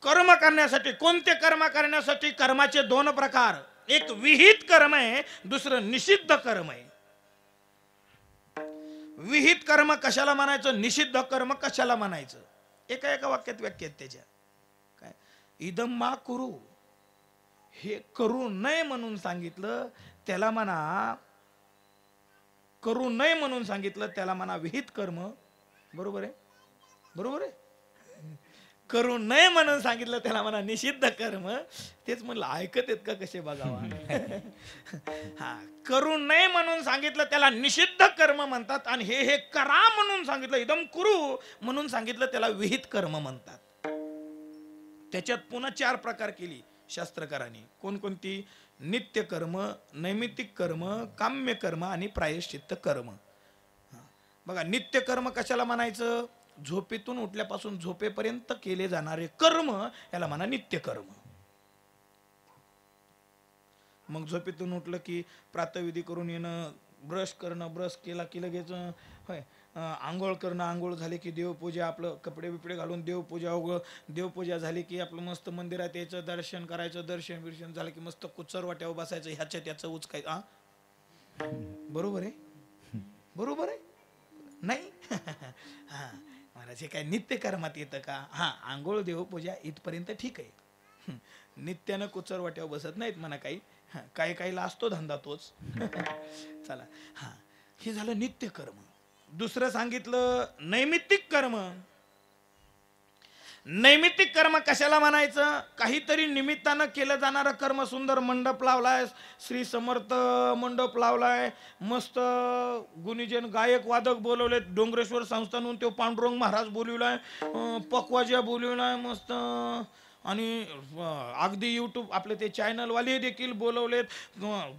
कर्म करण्यासाठी. कोणते कर्म करण्यासाठी? कर्माचे दोन प्रकार. एक विहित कर्म आहे, दुसरं निषिद्ध कर्म आहे. विहित कर्म कशाला म्हणायचं, निषिद्ध कर्म कशाला म्हणायचं? एका एका वाक्यात व्याख्या त्याच्या. काय? इदम मा कुरु, हे करू नये म्हणून सांगितलं त्याला म्हणा, करू नये म्हणून सांगितलं त्याला म्हणा विहित कर्म. बरोबर आहे? बरोबर आहे. करू नये म्हणून सांगितलं त्याला म्हणा निषिद्ध कर्म. तेच म्हणलं ऐकत आहेत का कसे बघावा. हा, करू नये म्हणून सांगितलं त्याला निषिद्ध कर्म म्हणतात, आणि हे करा म्हणून सांगितलं इदम कुरु म्हणून सांगितलं त्याला विहित कर्म म्हणतात. त्याच्यात पुन्हा 4 प्रकार केली शास्त्रकारांनी. कोणकोणती? नित्य कर्म, नैमित्तिक कर्म, काम्य कर्म आणि प्रायश्चित्त कर्म. बघा, नित्य कर्म कशाला म्हणायचं? झोपेतून उठल्यापासून झोपेपर्यंत केले जाणारे कर्म याला म्हणा नित्य कर्म. मग झोपेतून उठलं की प्रातःविधी करून येणं, ब्रश करणं, ब्रश केला की लगेच होय आंघोळ करणं, आंघोळ झाली की देवपूजा, आपलं कपडे बिपडे घालून देवपूजा, देवपूजा झाली की आपलं मस्त मंदिरात यायचं, दर्शन करायचं, दर्शन बिर्शन झालं की मस्त कुचर वाट्यावर बसायचं, ह्याच्या त्याचं उचकाय. बरोबर आहे? बरोबर आहे नाही? हा महाराज, हे काय नित्य कर्मात येतं का? हा, आंघोळ देवपूजा इथपर्यंत ठीक आहे. नित्यानं कुचर वाट्यावर बसत नाहीत म्हणा काही. काही काहीला असतो धंदा तोच. चला, हा, हे झालं नित्य कर्म. दुसरं सांगितलं नैमित्तिक कर्म. नैमित्तिक कर्म कशाला म्हणायचं? काहीतरी निमित्तानं केलं जाणारं कर्म. सुंदर मंडप लावलाय, श्री समर्थ मंडप लावलाय, मस्त गुणीजन गायक वादक बोलवलेत, डोंगरेश्वर संस्थानहून तो पांडुरंग महाराज बोलवलाय, पकवाजा बोलवलाय मस्त, आणि अगदी यूट्यूब आपले ते चॅनलवाले देखील बोलवलेत,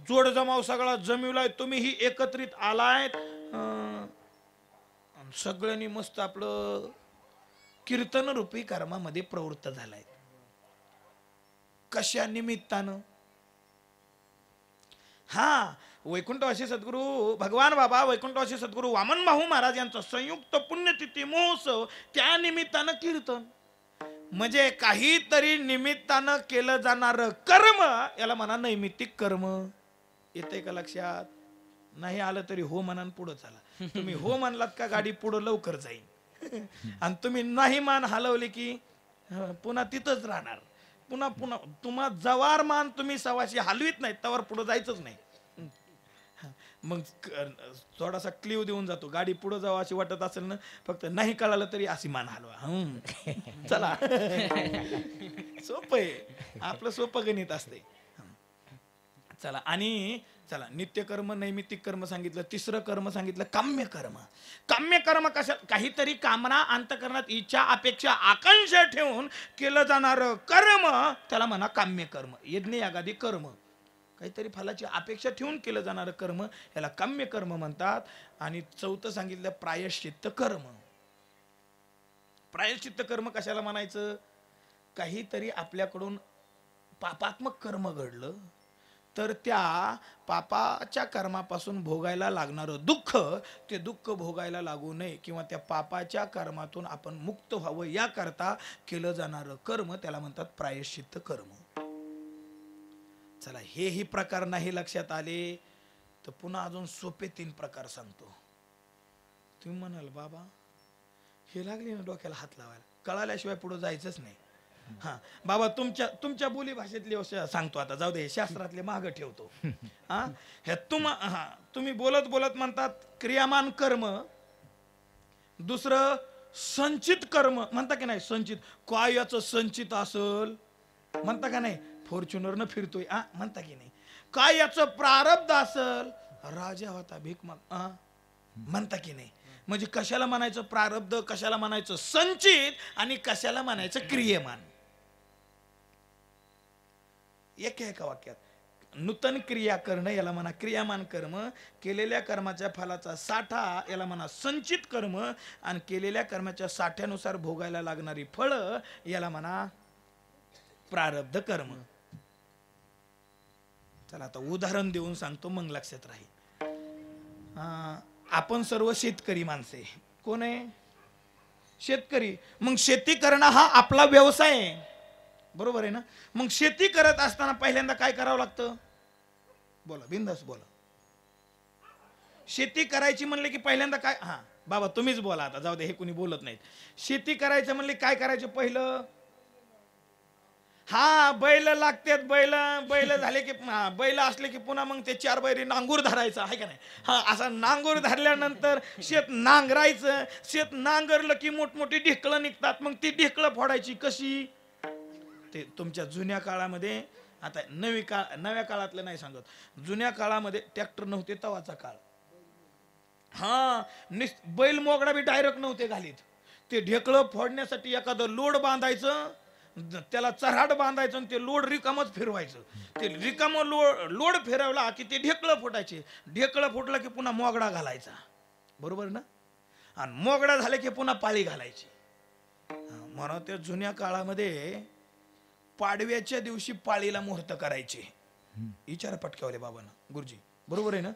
जोड जमाव सगळा जमिवलाय, तुम्हीही एकत्रित आलायत, सगळ्यांनी मस्त आपलं कीर्तन रूपी कर्मामध्ये प्रवृत्त झालाय. कशा निमित्तानं? हा, वैकुंठवासी सद्गुरू भगवान बाबा वैकुंठवासी सद्गुरू वामन भाऊ महाराज यांचा संयुक्त पुण्यतिथी महोत्सव, त्या निमित्तानं कीर्तन. म्हणजे काहीतरी निमित्तानं केलं जाणारं कर्म याला म्हणा नैमित्तिक कर्म. येतंय का लक्षात? नाही आलं तरी हो म्हणा, पुढं चला. तुम्ही हो म्हणलात का गाडी पुढं लवकर जाईल, आणि तुम्ही नाही मान हलवले की पुन्हा तिथंच राहणार. पुन्हा पुन्हा तुम्हा जवार मान तुम्ही सवाशी हलवीत नाही तवर पुढे जायचंच नाही. मग थोडासा क्लिव देऊन जातो. गाडी पुढे जावं अशी वाटत असेल ना, फक्त नाही कळालं तरी अशी मान हलवा. चला. सोपं आहे आपलं, सोपं गणित असते. चला, आणि चला नित्यकर्म, नैमित्तिक कर्म सांगितलं. तिसरं कर्म सांगितलं काम्य कर्म. काम्य कर्म कशा, काहीतरी कामना अंतकरणात इच्छा, अपेक्षा, आकांक्षा ठेवून केलं जाणारं कर्म त्याला म्हणा काम्य कर्म. यज्ञ यागादी कर्म, काहीतरी फलाची अपेक्षा ठेवून केलं जाणारं कर्म याला काम्य कर्म म्हणतात. आणि चौथं सांगितलं प्रायश्चित्त कर्म. प्रायश्चित्त कर्म कशाला म्हणायचं? काहीतरी आपल्याकडून पापात्मक कर्म घडलं तर त्या पापाच्या कर्मापासून भोगायला लागणारं दुःख, ते दुःख भोगायला लागू नये किंवा त्या पापाच्या कर्मातून आपण मुक्त व्हावं याकरता केलं जाणारं कर्म त्याला म्हणतात प्रायश्चित्त कर्म. चला, हेही प्रकार नाही लक्षात आले तर पुन्हा अजून सोपे 3 प्रकार सांगतो. तुम्ही म्हणाल बाबा हे लागले ना डोक्याला हात लावायला, कळाल्याशिवाय पुढे जायचंच नाही. हा बाबा, तुमच्या बोली भाषेतली सांगतो आता, जाऊ दे, शास्त्रातले मागं ठेवतो. हे तुम्ही बोलत बोलत म्हणतात क्रियामान कर्म. दुसरं संचित कर्म म्हणता की नाही? संचित, काय याचं संचित असल म्हणता का नाही? फॉर्च्युनरनं फिरतोय म्हणता की नाही? काय याचं प्रारब्ध असल, राजा होता भीक माग म्हणता की नाही? म्हणजे कशाला म्हणायचं प्रारब्ध, कशाला म्हणायचं संचित, आणि कशाला म्हणायचं क्रियमान. एका वाक्यात नूतन क्रिया करणं याला म्हणा क्रियामान कर्म, केलेल्या कर्माच्या फलाचा साठा याला म्हणा संचित कर्म, आणि केलेल्या कर्माच्या साठ्यानुसार भोगायला लागणारी फळ याला म्हणा प्रारब्ध कर्म. चला आता उदाहरण देऊन सांगतो, मग लक्षात राहील. आपण सर्व शेतकरी माणसे. कोण आहे? शेतकरी. मग शेती करणं हा आपला व्यवसाय आहे, बरोबर आहे ना? मग शेती करत असताना पहिल्यांदा काय करावं लागतं? बोला, बिंदास बोला. शेती करायची म्हणले की पहिल्यांदा काय? बाबा तुम्हीच बोला आता, जाऊ दे, हे कुणी बोलत नाहीत. शेती करायचं म्हणले काय करायचं पहिलं? बैल लागतात. बैल झाले की बैल असले की पुन्हा मग ते 4 बैरी नांगूर धरायचा आहे का नाही? असा नांगूर धरल्यानंतर शेत नांगरायचं. शेत नांगरलं की मोठमोठी ढेकळं निघतात. मग ती ढेकळं फोडायची कशी? ते तुमच्या जुन्या काळामध्ये, आता नव्या काळातलं नाही सांगत, जुन्या काळामध्ये ट्रॅक्टर नव्हते, तवाचा काळ. बैल मोगडा बी डायरेक्ट नव्हते घालीत. ते ढेकळं फोडण्यासाठी एखादं लोड बांधायचं, त्याला चऱ्हाड बांधायचं, आणि ते लोड रिकामच फिरवायचं. ते रिकाम लोड फिरवला की ते ढेकळं फुटायचे. ढेकळं फुटलं की पुन्हा मोगडा घालायचा, बरोबर ना? आणि मोगडा झाले की पुन्हा पाळी घालायची. म्हणून त्या जुन्या काळामध्ये पाडव्याच्या दिवशी पाळीला मुहूर्त करायचे. विचारा पटकावले बाबांना, गुरुजी बरोबर आहे ना?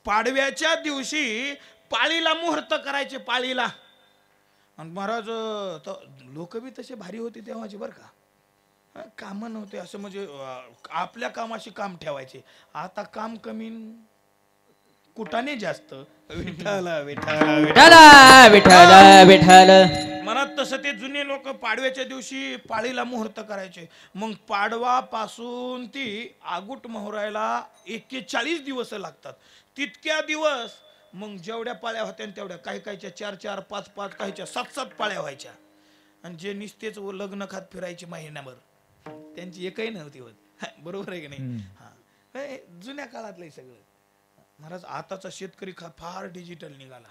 पाडव्याच्या दिवशी पाळीला मुहूर्त करायचे, पाळीला. आणि महाराज लोक बी तसे भारी होते तेव्हाचे बरं का. काम नव्हते असं, म्हणजे आपल्या कामाशी काम ठेवायचे. आता काम कमी, कुटाने जास्त. विठ्ठल विठ्ठल विठ्ठल विठ्ठल विठ्ठल. म्हणत तसं ते जुने लोक पाडव्याच्या दिवशी पाळीला मुहूर्त करायचे. मग पाडवापासून ती आगुट मोहरायला 41 दिवस लागतात. तितक्या दिवस मग जेवढ्या पाळ्या होत्या तेवढ्या, काही काहीच्या 4-4, 5-5, काहीच्या 7-7 पाळ्या व्हायच्या. आणि जे निस्तेच लग्न खात फिरायचे महिन्याभर, त्यांची एकही नव्हती होत, बरोबर आहे की नाही? जुन्या काळातलं सगळं. महाराज आताचा शेतकरी फार डिजिटल निघाला.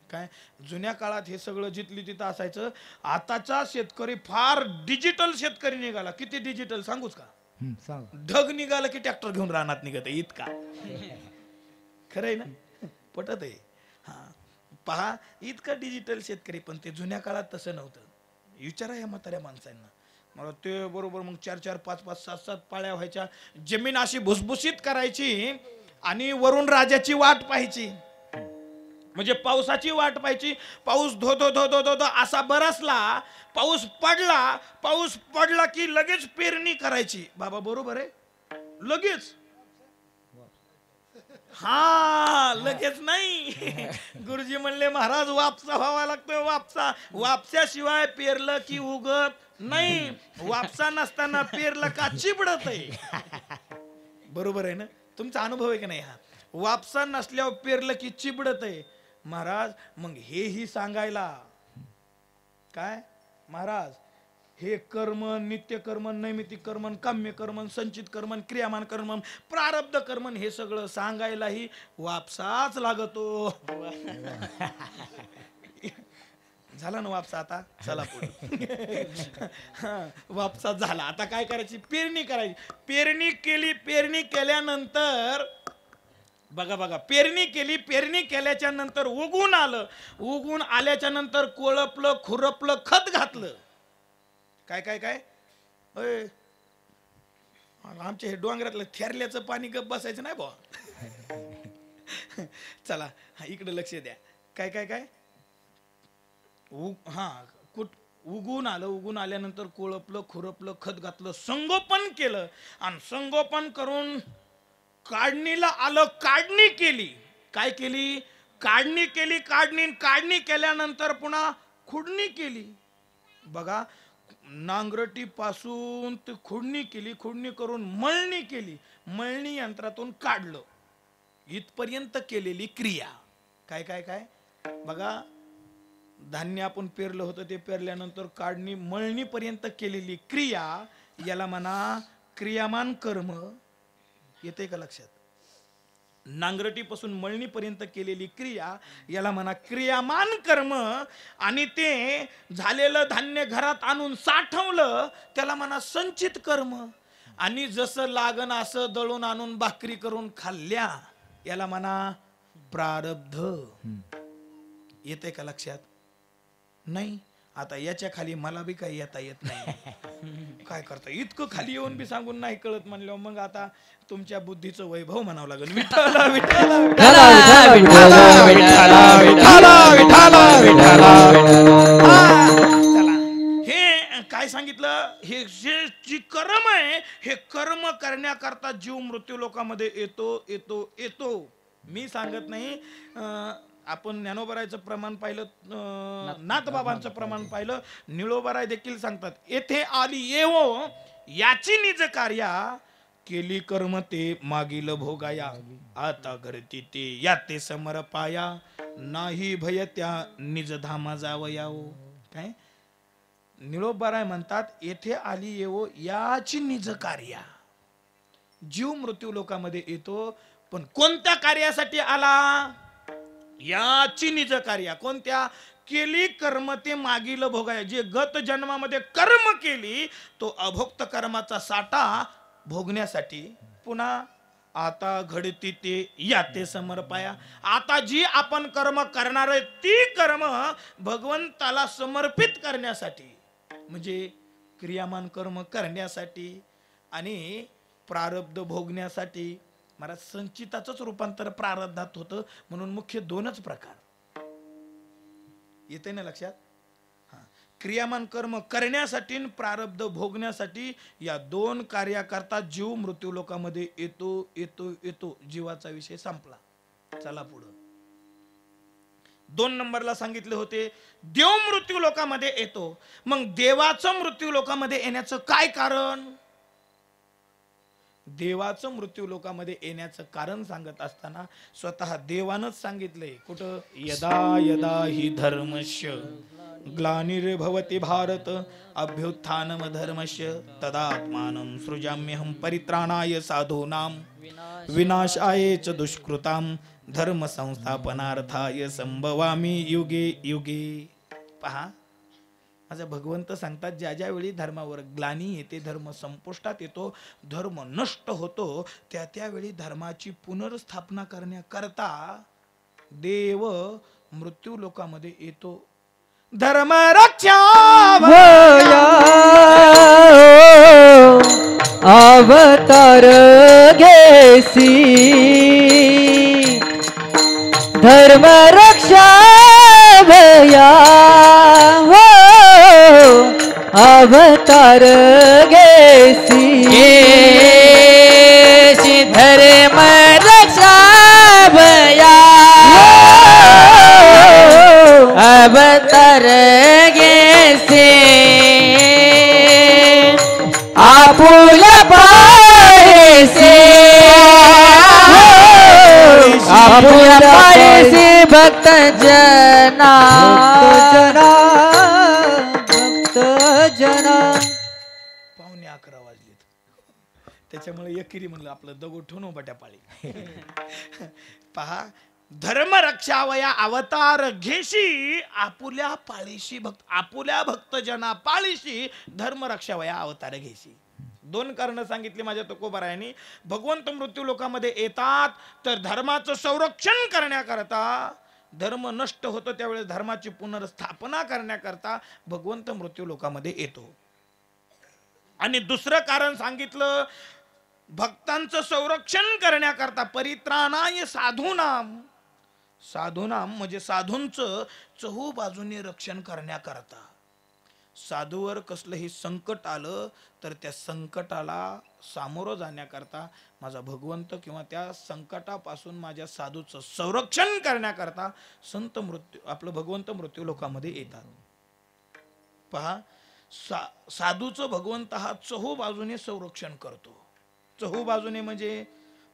काय जुन्या काळात हे सगळं जिथली तिथं असायचं, आताचा शेतकरी फार डिजिटल शेतकरी निघाला. किती डिजिटल सांगूच का? ढग निघाला की ट्रॅक्टर घेऊन रानात निघत इतका. खरंय ना? पटत आहे. पहा, इतका डिजिटल शेतकरी. पण ते जुन्या काळात तसं नव्हतं. विचारा या म्हाताऱ्या माणसांना. मला ते बरोबर मग 4-4, 5-5, 7-7 पाळ्या व्हायच्या. जमीन अशी भुसभुशीत करायची आणि वरून राजाची वाट पाहायची, म्हणजे पावसाची वाट पाहायची. पाऊस धो धो धो धो धो असा बरसला, पाऊस पडला की लगेच पेरणी करायची. बाबा बरोबर आहे? लगेच. लगेच नाही. गुरुजी म्हणले महाराज वापसा व्हावा लागतो. वापसाशिवाय पेरलं की उगत नाही. वापसा नसताना पेरलं का चिबडत आहे. बरोबर आहे ना? तुमचा अनुभव आहे की नाही? वापसा नसल्यावर पेरलं की चिबडत आहे महाराज. मग हेही सांगायला काय महाराज, हे कर्म, नित्य कर्म, नैमित्तिक कर्म, काम्य कर्म, संचित कर्म, क्रियामान कर्म, प्रारब्ध कर्म, हे सगळं सांगायलाही वापसाच लागतो. झाला ना वापसा? आता चला पुढे. वापसा झाला, आता काय करायची? पेरणी करायची. पेरणी केली, पेरणी केल्यानंतर बघा बघा, पेरणी केली, पेरणी केल्याच्या नंतर उगून आलं, उगून आल्याच्या नंतर कोळपलं, खुरपलं, खत घातलं. काय काय काय अय, आमच्या हे डोंगरातलं थेरल्याचं पाणी गप बसायचं नाही बुवा. चला इकडे लक्ष द्या. काय काय काय उगून आलं, उगून आल्यानंतर कोळपलं, खुरपलं, खत घातलं, संगोपन केलं, आणि संगोपन करून काढणीला आलं, काढणी केली. काय केली? काढणी केली. काढणी केल्यानंतर पुन्हा खुडणी केली. बघा, नांगरटी पासून ती खुडणी केली, खुडणी करून मळणी केली, मळणी यंत्रातून काढलं, इथपर्यंत केलेली क्रिया. काय काय काय बघा, धान्य आपण पेरलं होतं, ते पेरल्यानंतर काढणी, मळणी पर्यंत केलेली क्रिया, याला म्हणा क्रियामान कर्म. येते का लक्षात? नांगरटीपासून मळणीपर्यंत केलेली क्रिया याला म्हणा क्रियामान कर्म. आणि ते झालेलं धान्य घरात आणून साठवलं त्याला म्हणा संचित कर्म. आणि जसं लागण असं दळून आणून भाकरी करून खाल्ल्या याला म्हणा प्रारब्ध. येते का लक्षात? नाही. आता याच्या खाली मला बी काही येता येत नाही. काय करता, इतकं खाली येऊन बी सांगून नाही कळत म्हणल्यावर मग आता तुमच्या बुद्धीचं वैभव म्हणावं लागेल. विठ्ठला विठ्ठला चला, हे काय सांगितलं? हे जे कर्म आहे, हे कर्म करण्याकरता जीव मृत्यू लोकांमध्ये येतो येतो येतो. मी सांगत नाही. आपण ज्ञानोबरायचं प्रमाण पाहिलं, नाथबाबांचं प्रमाण पाहिलं, निळोबराय देखील सांगतात, येथे आली येवो याची निज कार्या, केली कर्म ते मागील भोगाया, आता घडती ते याते समर पाया, नाही भय त्या निज धामा जावयाओ. काय निळोबराय म्हणतात, येथे आली येवो याची निज कार्या. जीव मृत्यू लोकांमध्ये येतो, पण कोणत्या कार्यासाठी आला? याची निज कार्या. कोणत्या? केली कर्म ते मागील भोगाया. जे गत जन्मामध्ये कर्म केली तो अभोक्त कर्माचा साठा भोगण्यासाठी, पुन्हा आता घडती ते याते समर पाया. आता जी आपण कर्म करणार आहे ती कर्म भगवंताला समर्पित करण्यासाठी, म्हणजे क्रियामान कर्म करण्यासाठी आणि प्रारब्ध भोगण्यासाठी. महाराज, संचिताचंच रूपांतर प्रारब्धात होतं, म्हणून मुख्य दोनच प्रकार. येते ना लक्षात? क्रियामान कर्म करण्यासाठी आणि प्रारब्ध भोगण्यासाठी, या दोन कार्याकरता जीव मृत्यू लोकांमध्ये येतो येतो येतो. जीवाचा विषय संपला. चला पुढं. 2 नंबरला सांगितले होते देव मृत्यू लोकांमध्ये येतो. मग देवाचं मृत्यू लोकांमध्ये येण्याचं काय कारण? देवाचं मृत्यू लोकांमध्ये येण्याचं कारण सांगत असताना स्वतः देवानच सांगितलंय. कुठं? यदा यदा हि धर्मस्य ग्लानिर्भवति भारत अभ्युत्थानम धर्मस्य तदात्मानं सृजाम्यहं परित्राणाय साधूनां विनाशाय च दुष्कृतां धर्म संस्थापनार्थाय संभवामि युगे युगे. पहा, माझा भगवंत सांगतात, ज्या ज्या वेळी धर्मावर ग्लानी येते, धर्म संपुष्टात येतो, धर्म नष्ट होतो, त्या त्यावेळी धर्माची पुनर्स्थापना करण्याकरता देव मृत्यू लोकांमध्ये येतो. धर्म रक्षा अवतार घेसी, धर्म रक्षा भया अवतार घेसी, धर्म रक्षा भया अवतार घेसी, आपुल पायसे आपुल्या पायसी भक्त जना भक्त जना 11:15 वाजलेत. त्याच्यामुळे एकेरी म्हणलं आपलं दगड ठेवून बट्या पाळी. पहा, धर्म रक्षावया अवतार घेशी आपुल्या पाळीशी भक्त, आपुल्या भक्त जना पाळीशी धर्म रक्षावया अवतार घेशी. 2 कारण सांगितली माझ्या तुकोबारायांनी. भगवंत मृत्यू लोकामध्ये येतात तर धर्माचं संरक्षण करण्याकरता, धर्म नष्ट होतो त्यावेळेस धर्माची पुनर्स्थापना करण्याकरता भगवंत मृत्यू लोकामध्ये येतो. आणि दुसरं कारण सांगितलं, भक्तांचं संरक्षण करण्याकरता, परित्राणाय साधूनाम, साधूनाम म्हणजे साधूंचं चहूबाजूने रक्षण करण्याकरता. साधूवर कसलंही संकट आलं तर त्या संकटाला सामोरं जाण्याकरता माझा भगवंत किंवा त्या संकटापासून माझ्या साधूचं संरक्षण करण्याकरता संत मृत्यू आपलं भगवंत मृत्यू लोकामध्ये येतात. पहा, साधूचं भगवंत हा चहू बाजूने संरक्षण करतो. चहू बाजूने म्हणजे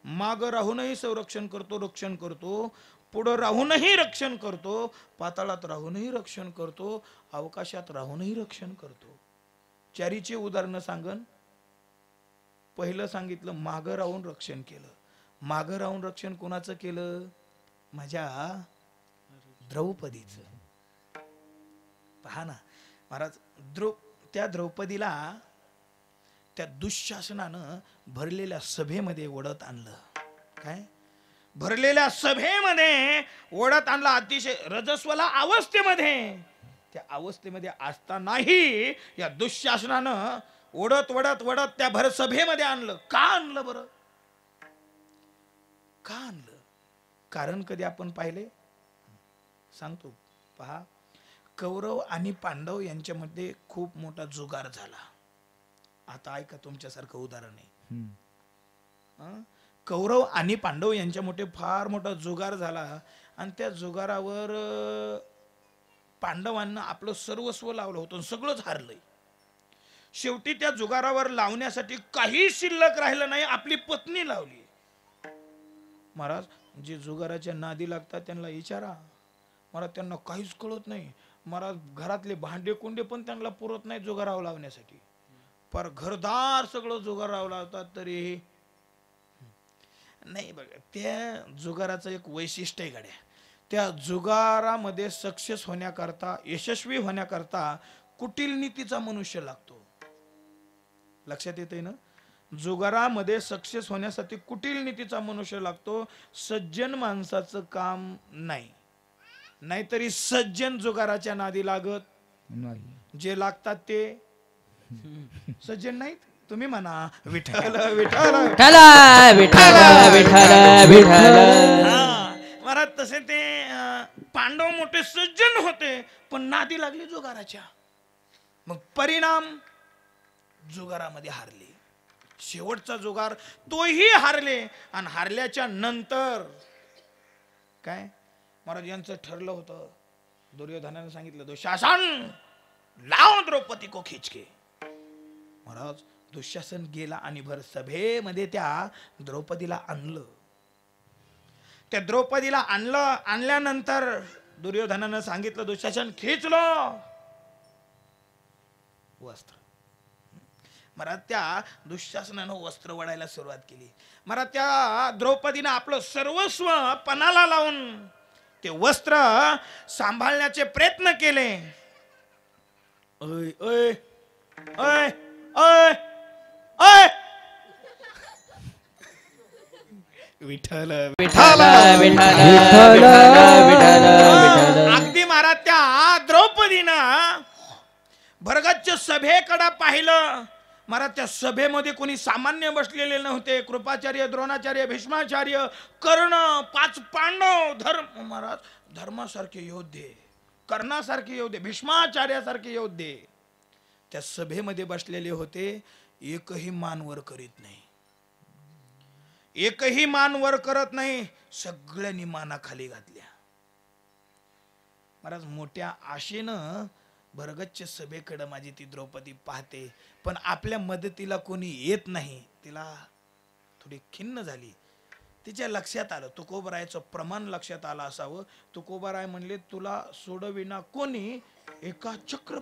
माग राहूनही संरक्षण करतो, रक्षण करतो, पुढं राहूनही रक्षण करतो, पाताळात राहूनही रक्षण करतो, अवकाशात राहूनही रक्षण करतो. चारीचे उदाहरण सांगन. पहिलं सांगितलं माग राहून रक्षण केलं. माग राहून रक्षण कोणाचं केलं? माझ्या द्रौपदीचं. पहा ना महाराज, त्या द्रौपदीला त्या दुःशासनानं भरलेल्या सभेमध्ये ओढत आणलं. काय? भरलेल्या सभेमध्ये ओढत आणला, अतिशय रजस्वला अवस्थेमध्ये. त्या अवस्थेमध्ये असतानाही या दुःशासनानं ओढत वडत वडत त्या भर सभेमध्ये आणलं. का आणलं बरं? का आणलं? कारण कधी आपण पाहिले? सांगतो. पहा, कौरव आणि पांडव यांच्यामध्ये खूप मोठा जुगार झाला. आता ऐका, तुमच्यासारखं उदाहरण आहे. कौरव आणि पांडव यांच्यामध्ये फार मोठा जुगार झाला आणि त्या जुगारावर पांडवांना आपलं सर्वस्व लावलं होतं, सगळंच हारलंय. शेवटी त्या जुगारावर लावण्यासाठी काही शिल्लक राहिलं नाही, आपली पत्नी लावली. महाराज, जे जुगाराच्या नादी लागतात त्यांना विचारा महाराज, त्यांना काहीच कळत नाही महाराज. घरातले भांडे कुंडे पण त्यांना पुरत नाही जुगारावर लावण्यासाठी. पर घरदार सगळं जुगारावर लावतात तरी नाही. बघा, त्या जुगाराचं एक वैशिष्ट्य आहे गड्या. त्या जुगारामध्ये सक्सेस होण्याकरता, यशस्वी होण्याकरता कुटील नीतीचा मनुष्य लागतो. लक्षात येतंय ना? जुगारामध्ये सक्सेस होण्यासाठी कुटील नीतीचा मनुष्य लागतो. सज्जन माणसाचं काम नाही. नाहीतरी सज्जन जुगाराच्या नादी लागत नाही. जे लागतात ते सज्जन नाहीत. तुम्ही म्हणा विठ्ठल विठ्ठल विठ्ठल विठ्ठल विठ्ठल विठ्ठल. महाराज, तसे ते पांडव मोठे सज्जन होते पण नादी लागले जुगाराच्या. मग परिणाम, जुगारामध्ये हारले. शेवटचा जुगार तोही हारले. आणि हारल्याच्या नंतर काय महाराज यांचं ठरलं होतं. दुर्योधनाने सांगितलं, दुःशासन लाव द्रौपदी को खिचके. महाराज, दुःशासन गेला आणि भर सभेमध्ये त्या द्रौपदीला आणलं. त्या द्रौपदीला आणल्यानंतर दुर्योधनानं सांगितलं, दुःशासन खिचलो वस्त्र. महाराज, त्या दुःशासनानं वस्त्र वडायला सुरुवात केली. महाराज, त्या द्रौपदीनं आपलं सर्वस्व पणाला लावून ते वस्त्र सांभाळण्याचे प्रयत्न केले. ओय ओय ओय ओय ओय विठ्ठल विठ्ठल विठ्ठल विठ्ठल. अगदी महाराज, त्या द्रौपदीनं भरगच्च सभेकडे पाहिलं. महाराज, त्या सभेमध्ये कोणी सामान्य बसलेले नव्हते. कृपाचार्य, द्रोणाचार्य, भीष्माचार्य, कर्ण, 5 पांडव, महाराज धर्मासारखे योद्धे, कर्णासारखे योद्धे, भीष्माचार्यासारखे योद्धे त्या सभेमध्ये बसलेले होते. एकही मान वर करीत नाही. एकही मान वर करत नाही. सगळ्यांनी माना खाली घातल्या. महाराज, मोठ्या आशेनं भरगच्च सभेकडे माझी ती द्रौपदी पाहते, पण आपल्या मदतीला कोणी येत नाही. तिला थोडी खिन्न झाली. तिच्या लक्षात आलं, तुकोबरायचं प्रमाण लक्षात आलं असावं. तुकोबराय म्हणले, तुला सोडविना कोणी, एका चक्र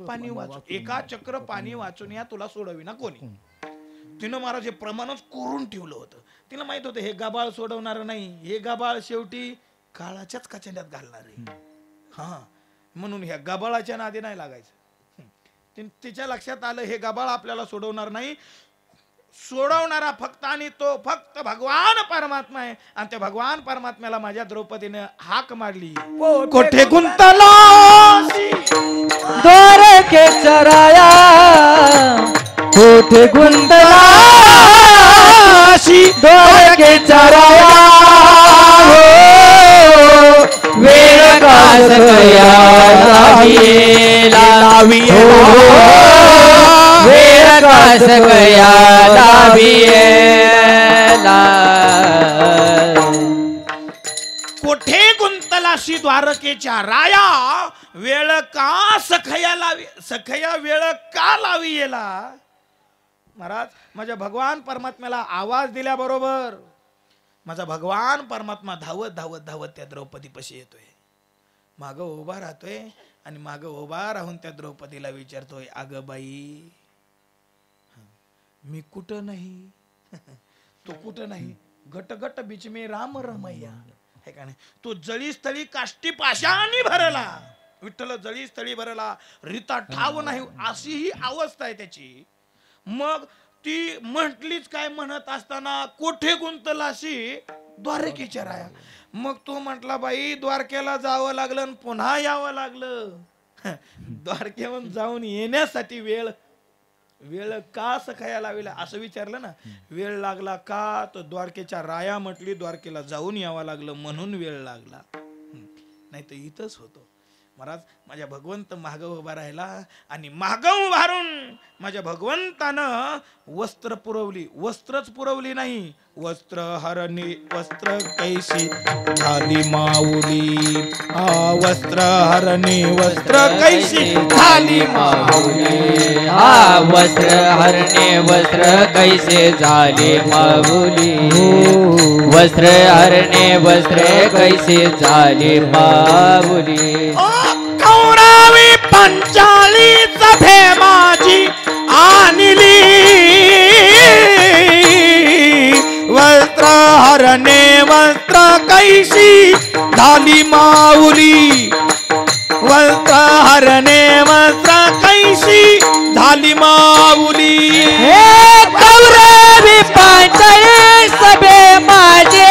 पाणी वाचून या तुला सोडविना कोणी. तिनं महाराज हे प्रमाणच करून ठेवलं होतं. तिला माहित होतं हे गबाळ सोडवणार नाही, हे गबाळ शेवटी काळाच्याच कचंड्यात घालणार आहे. हा, म्हणून ह्या गबाळाच्या नादी नाही लागायचं. तिच्या लक्षात आलं हे गबाळ आपल्याला सोडवणार नाही, सोडवणारा फक्त आणि तो फक्त भगवान परमात्मा आहे. आणि त्या भगवान परमात्म्याला माझ्या द्रौपदीने हाक मारली, कोठे गुंतला द्वारकेचा राया, कोठे गुंतला द्वारकेचा राया, वेळ कास कया लावी वेळ कास कया कोठे गुंतलाशी द्वारकेच्या राया, वेळ का सखया लावी, सखया वेळ का लावी येला. महाराज माझ्या भगवान परमात्म्याला आवाज दिल्याबरोबर माझा भगवान परमात्मा धावत धावत धावत त्या द्रौपदी पाशी येतोय. मागं उभा राहतोय आणि मागं उभा राहून त्या द्रौपदीला विचारतोय, अगं बाई मी कुठं नाही, तो कुठं नाही, गट गट बीच में राम रमैया है का नाही. तो जळी स्थळी काष्टी पाशानी भरला, विठ्ठल जळी स्थळी भरला, रीता ठाव नाही, अशी ही अवस्था आहे त्याची. मग ती म्हटलीच काय म्हणत असताना, कोठे गुंतलाशी द्वारकेच्या राया. मग तो म्हटला, बाई द्वारकेला जावं लागलं आणि पुन्हा यावं लागलं. द्वारकेहून जाऊन येण्यासाठी वेळ का सखाया लावला असं विचारलं ना. वेळ लागला का, तर द्वारकेच्या राया म्हटली, द्वारकेला जाऊन यावं लागलं म्हणून वेळ लागला, नाही तर इथंच होतो. महाराज माझ्या भगवंत माग उभा राहिला आणि माग उभारून माझ्या भगवंतानं वस्त्र पुरवली. वस्त्रच पुरवली नाही, वस्त्र हरणी वस्त्र कैसी झाली माऊली. वस्त्र हरणी वस्त्र कैसी झाली माऊली. वस्त्र हरणे वस्त्र कैसे झाले माऊली. वस्त्र हरणे वस्त्र कैसे झाले माऊली. कौरावी पंचाली सभे माझी आणली. वस्त्र हरणे वस्त्र कैसी झाली माऊली. वस्त्र हरणे वस्त्र कैसी झाली माऊली. कौरवी पांचाळी सभे माझे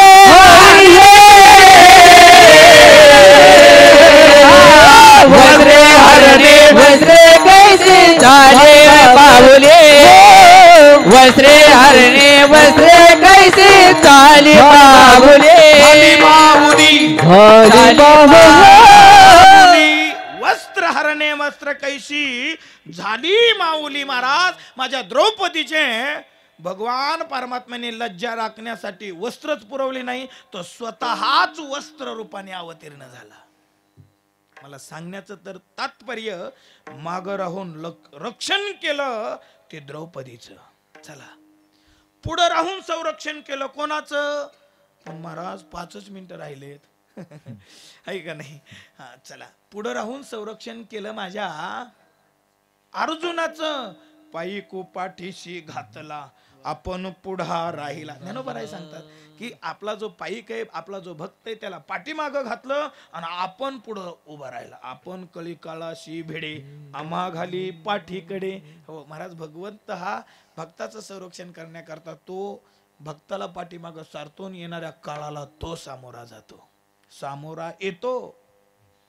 वस्त्रे हरणे वस्त्रे कैसे झाले माऊली. वस्त्रे हरणे वस्त्रे कैसे झाले माऊली. वस्त्र हरणे वस्त्र कैसी झाली माऊली. महाराज माझ्या द्रौपदीचे भगवान परमात्म्याने लज्जा राखण्यासाठी वस्त्रच पुरवली नाही, तो स्वतःच वस्त्र रूपाने अवतीर्ण झाला. मला सांगण्याचं तर तात्पर्य, माग राहून रक्षण केलं ते द्रौपदीचं. चला पुढं राहून संरक्षण केलं कोणाचं. पण महाराज 5च मिनिटं राहिलेत आहे का नाही. चला पुढं राहून संरक्षण केलं माझ्या अर्जुनाचं. पायी पाठीशी घातला आपण पुढा राहिला. ज्ञानोबा सांगतात की आपला जो पायिक आहे, आपला जो भक्त आहे, त्याला पाठीमागं घातलं आणि आपण पुढं उभा राहिला. आपण कळी काळाशी भिडे आम्हा घाली पाठीकडे. हो महाराज भगवंत हा भक्ताचं संरक्षण करण्याकरता तो भक्ताला पाठीमागं सारतो, येणाऱ्या काळाला तो सामोरा जातो, सामोरा येतो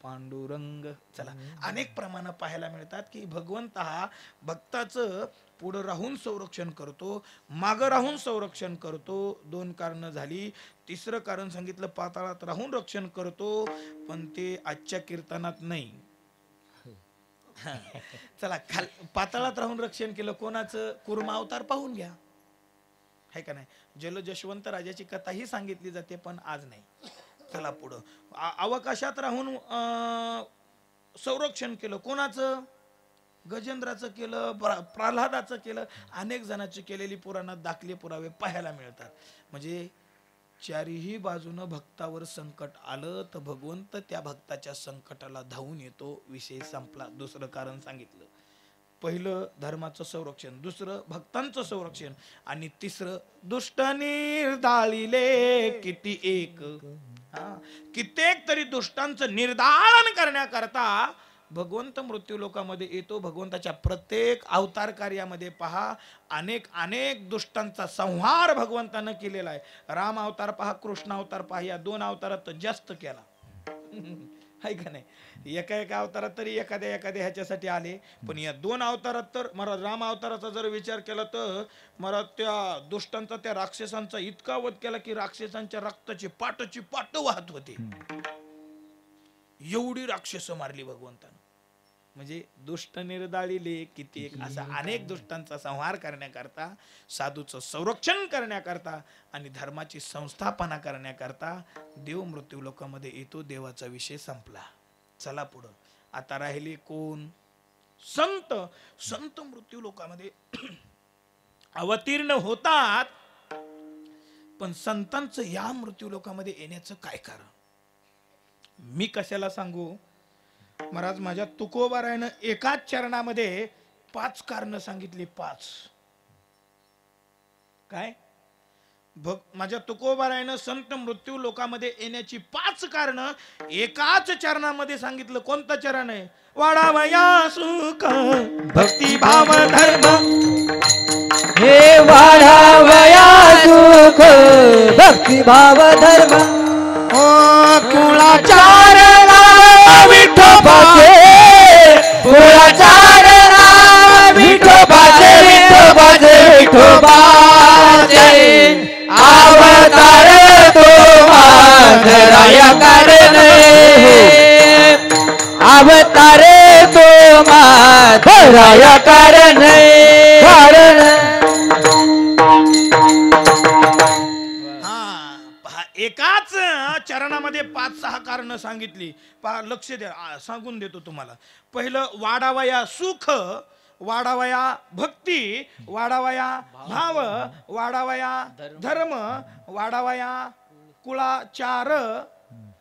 पांडुरंग. चला अनेक प्रमाण पाहायला मिळतात की भगवंत हा भक्ताचं पुढे राहून संरक्षण करतो, मागं राहून संरक्षण करतो. 2 कारण झाली. तिसरं कारण सांगितलं, पाताळात राहून रक्षण करतो, पण ते आजच्या कीर्तनात नाही. चला पाताळात राहून रक्षण केलं कोणाचं, कुर्मा अवतार पाहून घ्या है का नाही. जल जशवंत राजाची कथाही सांगितली जाते, पण आज नाही. चला पुढं अवकाशात राहून संरक्षण केलं कोणाचं, गजेंद्राचं केलं, प्रल्हादाचं केलं, अनेक जणांची केलेली पुराणात दाखले पुरावे पाहायला मिळतात. म्हणजे चारीही बाजूनं भक्तावर संकट आलं तर भगवंत त्या भक्ताच्या संकटाला धावून येतो. विषय संपला. दुसरं कारण सांगितलं. पहिलं धर्माचं संरक्षण, दुसरं भक्तांचं संरक्षण, आणि तिसरं दुष्ट निर्दाळिले किती एक. कित्येक तरी दुष्टांचं निर्दालन करण्याकरता भगवंत मृत्यू लोकामध्ये येतो. भगवंताच्या प्रत्येक अवतार कार्यामध्ये पहा अनेक अनेक दुष्टांचा संहार भगवंतानं केलेला आहे. राम अवतार पहा, कृष्ण अवतार पहा, या 2 अवतारात जास्त केला आहे का नाही. एका अवतारात तरी एखाद्या ह्याच्यासाठी आले, पण या 2 अवतारात तर मला राम अवताराचा जर विचार केला तर मला त्या दुष्टांचा, त्या राक्षसांचा इतका वध केला की राक्षसांच्या रक्ताची पाट वाहत होते. एवढी राक्षस मारली भगवंतानं. म्हणजे दुष्ट निर्दाळिले कित्येक, असा अनेक दुष्टांचा संहार करण्याकरता, साधूचं संरक्षण करण्याकरता आणि धर्माची संस्थापना करण्याकरता देव मृत्यू लोकामध्ये येतो. देवाचा विषय संपला. चला पुढं. आता राहिले कोण? संत. संत मृत्यू लोकामध्ये अवतीर्ण होतात, पण संतांचं या मृत्यू लोकामध्ये येण्याचं काय कारण? मी कशाला सांगू महाराज. माझ्या तुकोबारायनं एकाच चरणामध्ये 5 कारण सांगितली. 5 काय? माझ्या तुकोबारायनं संत मृत्यू लोकामध्ये येण्याची 5 कारण एकाच चरणामध्ये सांगितलं. कोणतं चरण आहे? वाढावया सुख भक्ती भाव धर्म, हे वाढावया सुख भक्ती भाव धर्म, कुळाचार विठोबाचे, कुळाचार विठोबाचे, विठोबाचे, विठोबाचे अवतार तो माधराया करणे, अवतार तो माधराया करणे, एकाच चरणामध्ये 5-6 कारण सांगितली. पहा, लक्ष द्या, सांगून देतो तुम्हाला. पहिलं वाढावया सुख, वाढावया भक्ती, वाढावया भाव, वाढावया धर्म, वाढावया कुळाचार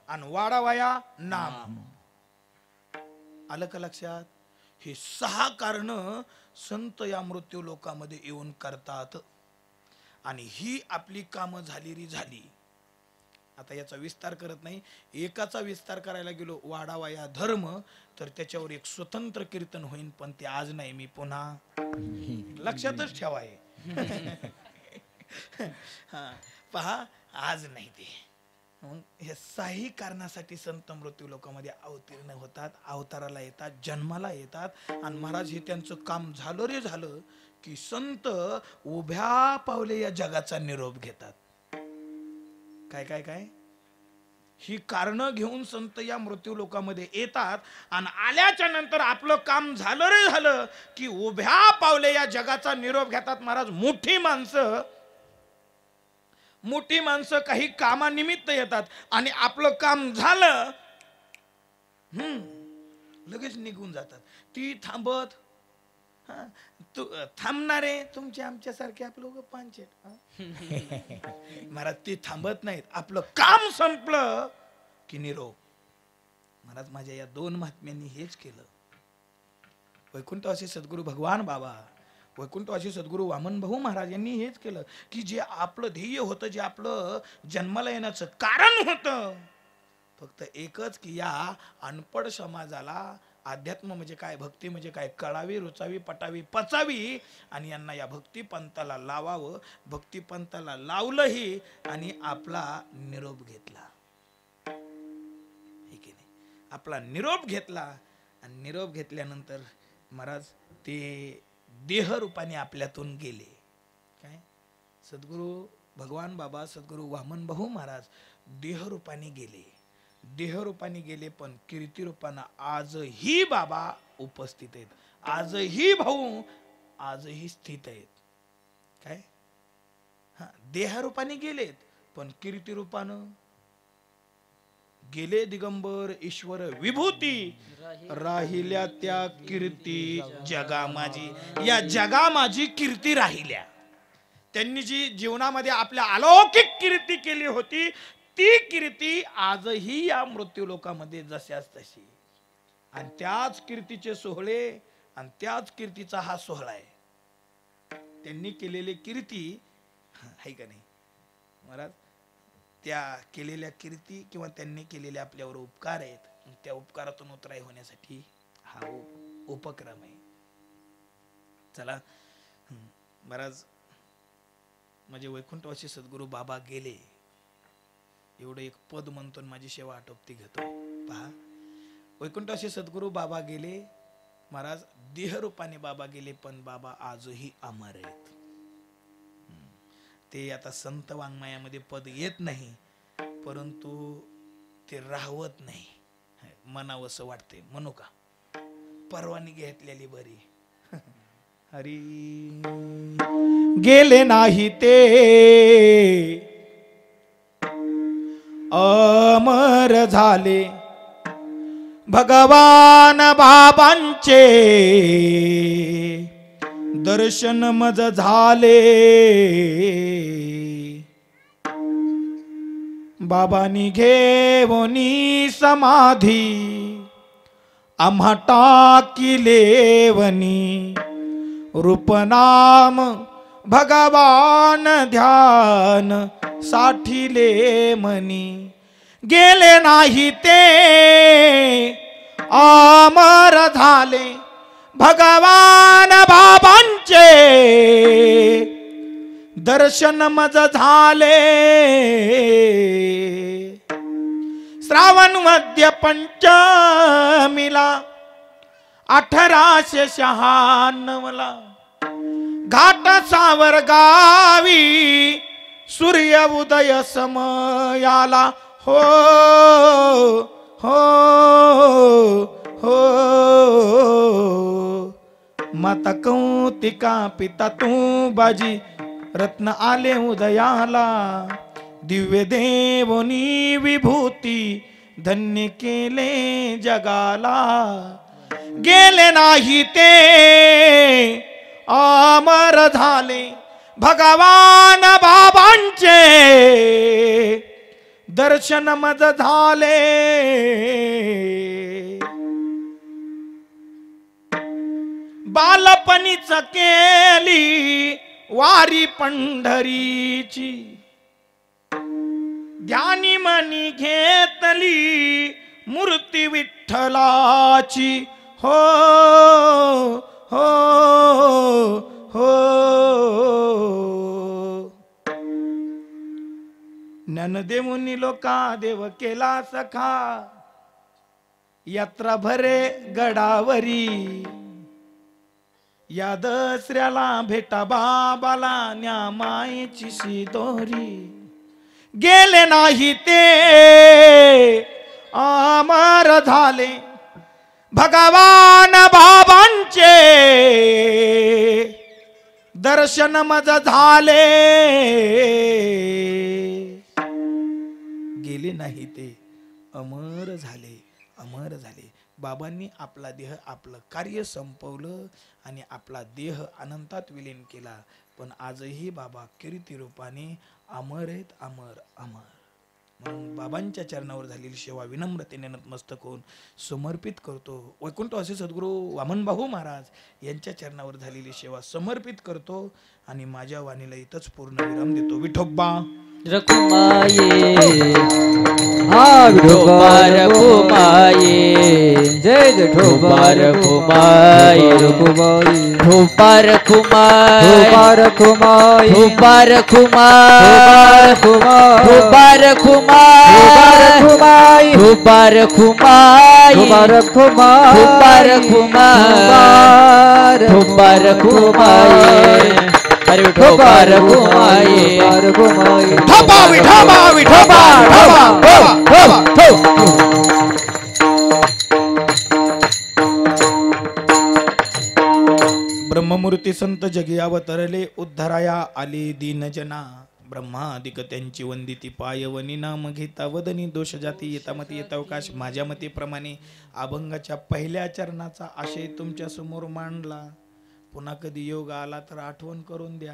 आणि वाढावया नाम. आलं का लक्षात? हे 6 कारण संत या मृत्यू लोकामध्ये येऊन करतात. आणि ही आपली कामं झाली. आता याचा विस्तार करत नाही. एकाचा विस्तार करायला गेलो, वाढावया धर्म, तर त्याच्यावर एक स्वतंत्र कीर्तन होईल, पण ते आज नाही. मी पुन्हा लक्षातच ठेवाय. पहा, आज नाही ते. हे 6 कारणासाठी संत मृत्यू लोकांमध्ये अवतीर्ण होतात, अवताराला येतात, जन्माला येतात. आणि महाराज हे त्यांचं काम झालं रे झालं की संत उभ्या पावले या जगाचा निरोप घेतात. काय काय काय ही कारण घेऊन संत या मृत्यू लोकांमध्ये येतात. आणि आल्याच्या नंतर आपलं काम झालं रे झालं की उभ्या पावले या जगाचा निरोप घेतात. महाराज, मोठी माणसं काही कामानिमित्त येतात आणि आपलं काम झालं लगेच निघून जातात. ती थांबत, थांबणारे तुमचे आमच्यासारखे आपलं लोक पांचेट. महाराज, ती थांबत नाहीत. आपलं काम संपलं की निरोप. महाराज, माझ्या या 2 महात्म्यांनी हेच केलं. वैकुंठवासी सद्गुरू भगवान बाबा, वैकुंठवासी सद्गुरू वामन भाऊ महाराज यांनी हेच केलं की जे आपलं ध्येय होतं, जे आपलं जन्माला येण्याचं कारण होतं, फक्त एकच की या अनपढ समाजाला अध्यात्म म्हणजे काय, भक्ती म्हणजे काय कळावी, रुचावी, पटावी, पचावी. आणि यांना या भक्ती पंथाला लावावं. भक्ती पंथाला लावलंही आणि आपला निरोप घेतला. ठीक आहे, आपला निरोप घेतला. आणि निरोप घेतल्यानंतर महाराज ते देह रूपाने आपल्यातून गेले. काय? सद्गुरू भगवान बाबा, सद्गुरू वामन भाऊ महाराज देह रूपाने गेले. देह रूपाने गेले, पण कीर्ती रूपाने आजही बाबा उपस्थित आहेत. आजही भाऊ आजही स्थित आहेत. काय? देह रूपाने गेलेत, पण कीर्ती रूपानं गेले दिगंबर ईश्वर विभूती. राहिल्या त्या कीर्ती जगा माझी, या जगा माझी कीर्ती राहिल्या. त्यांनी जी जीवनामध्ये आपल्या अलौकिक कीर्ती केली होती, ती कीर्ती आजही या मृत्यू लोकामध्ये जशाच तशी. आणि त्याच कीर्तीचे सोहळे आणि त्याच कीर्तीचा हा सोहळा आहे. त्यांनी केलेली कीर्ती आहे का नाही महाराज, त्या केलेल्या कीर्ती किंवा त्यांनी केलेले आपल्यावर उपकार आहेत, त्या उपकारातून उतराई होण्यासाठी हा उपक्रम आहे. चला महाराज, माझे वैकुंठवासी सद्गुरू बाबा गेले, एवढं एक पद म्हणतो माझी सेवा आटोपती घेतो. पहा, वैकुंठवासी सद्गुरू बाबा गेले महाराज, देह रूपाने बाबा गेले, पण बाबा आजही अमर आहेत. ते आता संत वाङ्मयामध्ये पद येत नाही, परंतु ते राहवत नाही, म्हणावंसं वाटते. म्हणू का? परवानगी घेतलेली बरी. हरी गेले नाही ते अमर झाले भगवान बाबांचे दर्शन मज झाले. बाबांनी घेवनी समाधी आम्हा टाकिले वनी, रूपनाम भगवान ध्यान साठिले मनी. गेले नाही ते अमर झाले भगवान बाबांचे दर्शन मज झाले. श्रावण मध्य पंचमीला 1896 घाट सावर गावी सूर्य उदय समयाला. हो हो हो माता कौतिका पिता तू बाजी रत्न आले उदयाला. दिव्य देवनी विभूती धन्य केले जगाला. गेले नाही ते अमर झाले भगवान बाबांचे दर्शन मज झाले. बालपणीच केली वारी पंढरीची, ध्यानी मनी घेतली मूर्ती विठ्ठलाची. हो हो हो ज्ञानदेवनी लोका देव केला सखा, यात्रा भरे गडावरी. या दसऱ्याला भेटा बाबाला न्या मायेची शिदोरी. गेले नाही ते अमर झाले भगवान बाबांचे दर्शन मज झाले. गेले नाही ते अमर झाले, अमर झाले. बाबांनी आपला देह, आपलं कार्य संपवलं आणि आपला देह अनंतात विलीन केला, पण आजही बाबा कीर्ती रूपाने अमर आहेत, अमर अमर. म्हणून बाबांच्या चरणावर झालेली सेवा विनम्रतेने नतमस्तक होऊन समर्पित करतो. वैकुंठवासी सद्गुरू वामनभाऊ महाराज यांच्या चरणावर झालेली सेवा समर्पित करतो आणि माझ्या वाणीला इथंच पूर्ण विराम देतो. विठोबा रखुमाये हा विठोबा रखुमाये, जय जय ठोबा रखुमाये, रखुमाये ठोबा रखुमाये, ठोबा रखुमाये, ठोबा रखुमाये, ठोबा रखुमाये, ठोबा रखुमाये, ठोबा रखुमाये, ठोबा रखुमाये, ठोबा रखुमाये. अरे विठोबा रखुमाये, विठोबा विठोबा विठोबा ब्रह्ममूर्ती संत जगी अवतरले, उद्धाराया आले दीनजना. ब्रह्मादिक त्यांची वंदिती पायवनी, नाम घेता वदनी दोष जाती. येतामती येतावकाश माझ्या मतीप्रमाणे अभंगाच्या पहिल्या चरणाचा आशय तुमच्या समोर मांडला. पुन्हा कधी योग आला तर आठवण करून द्या.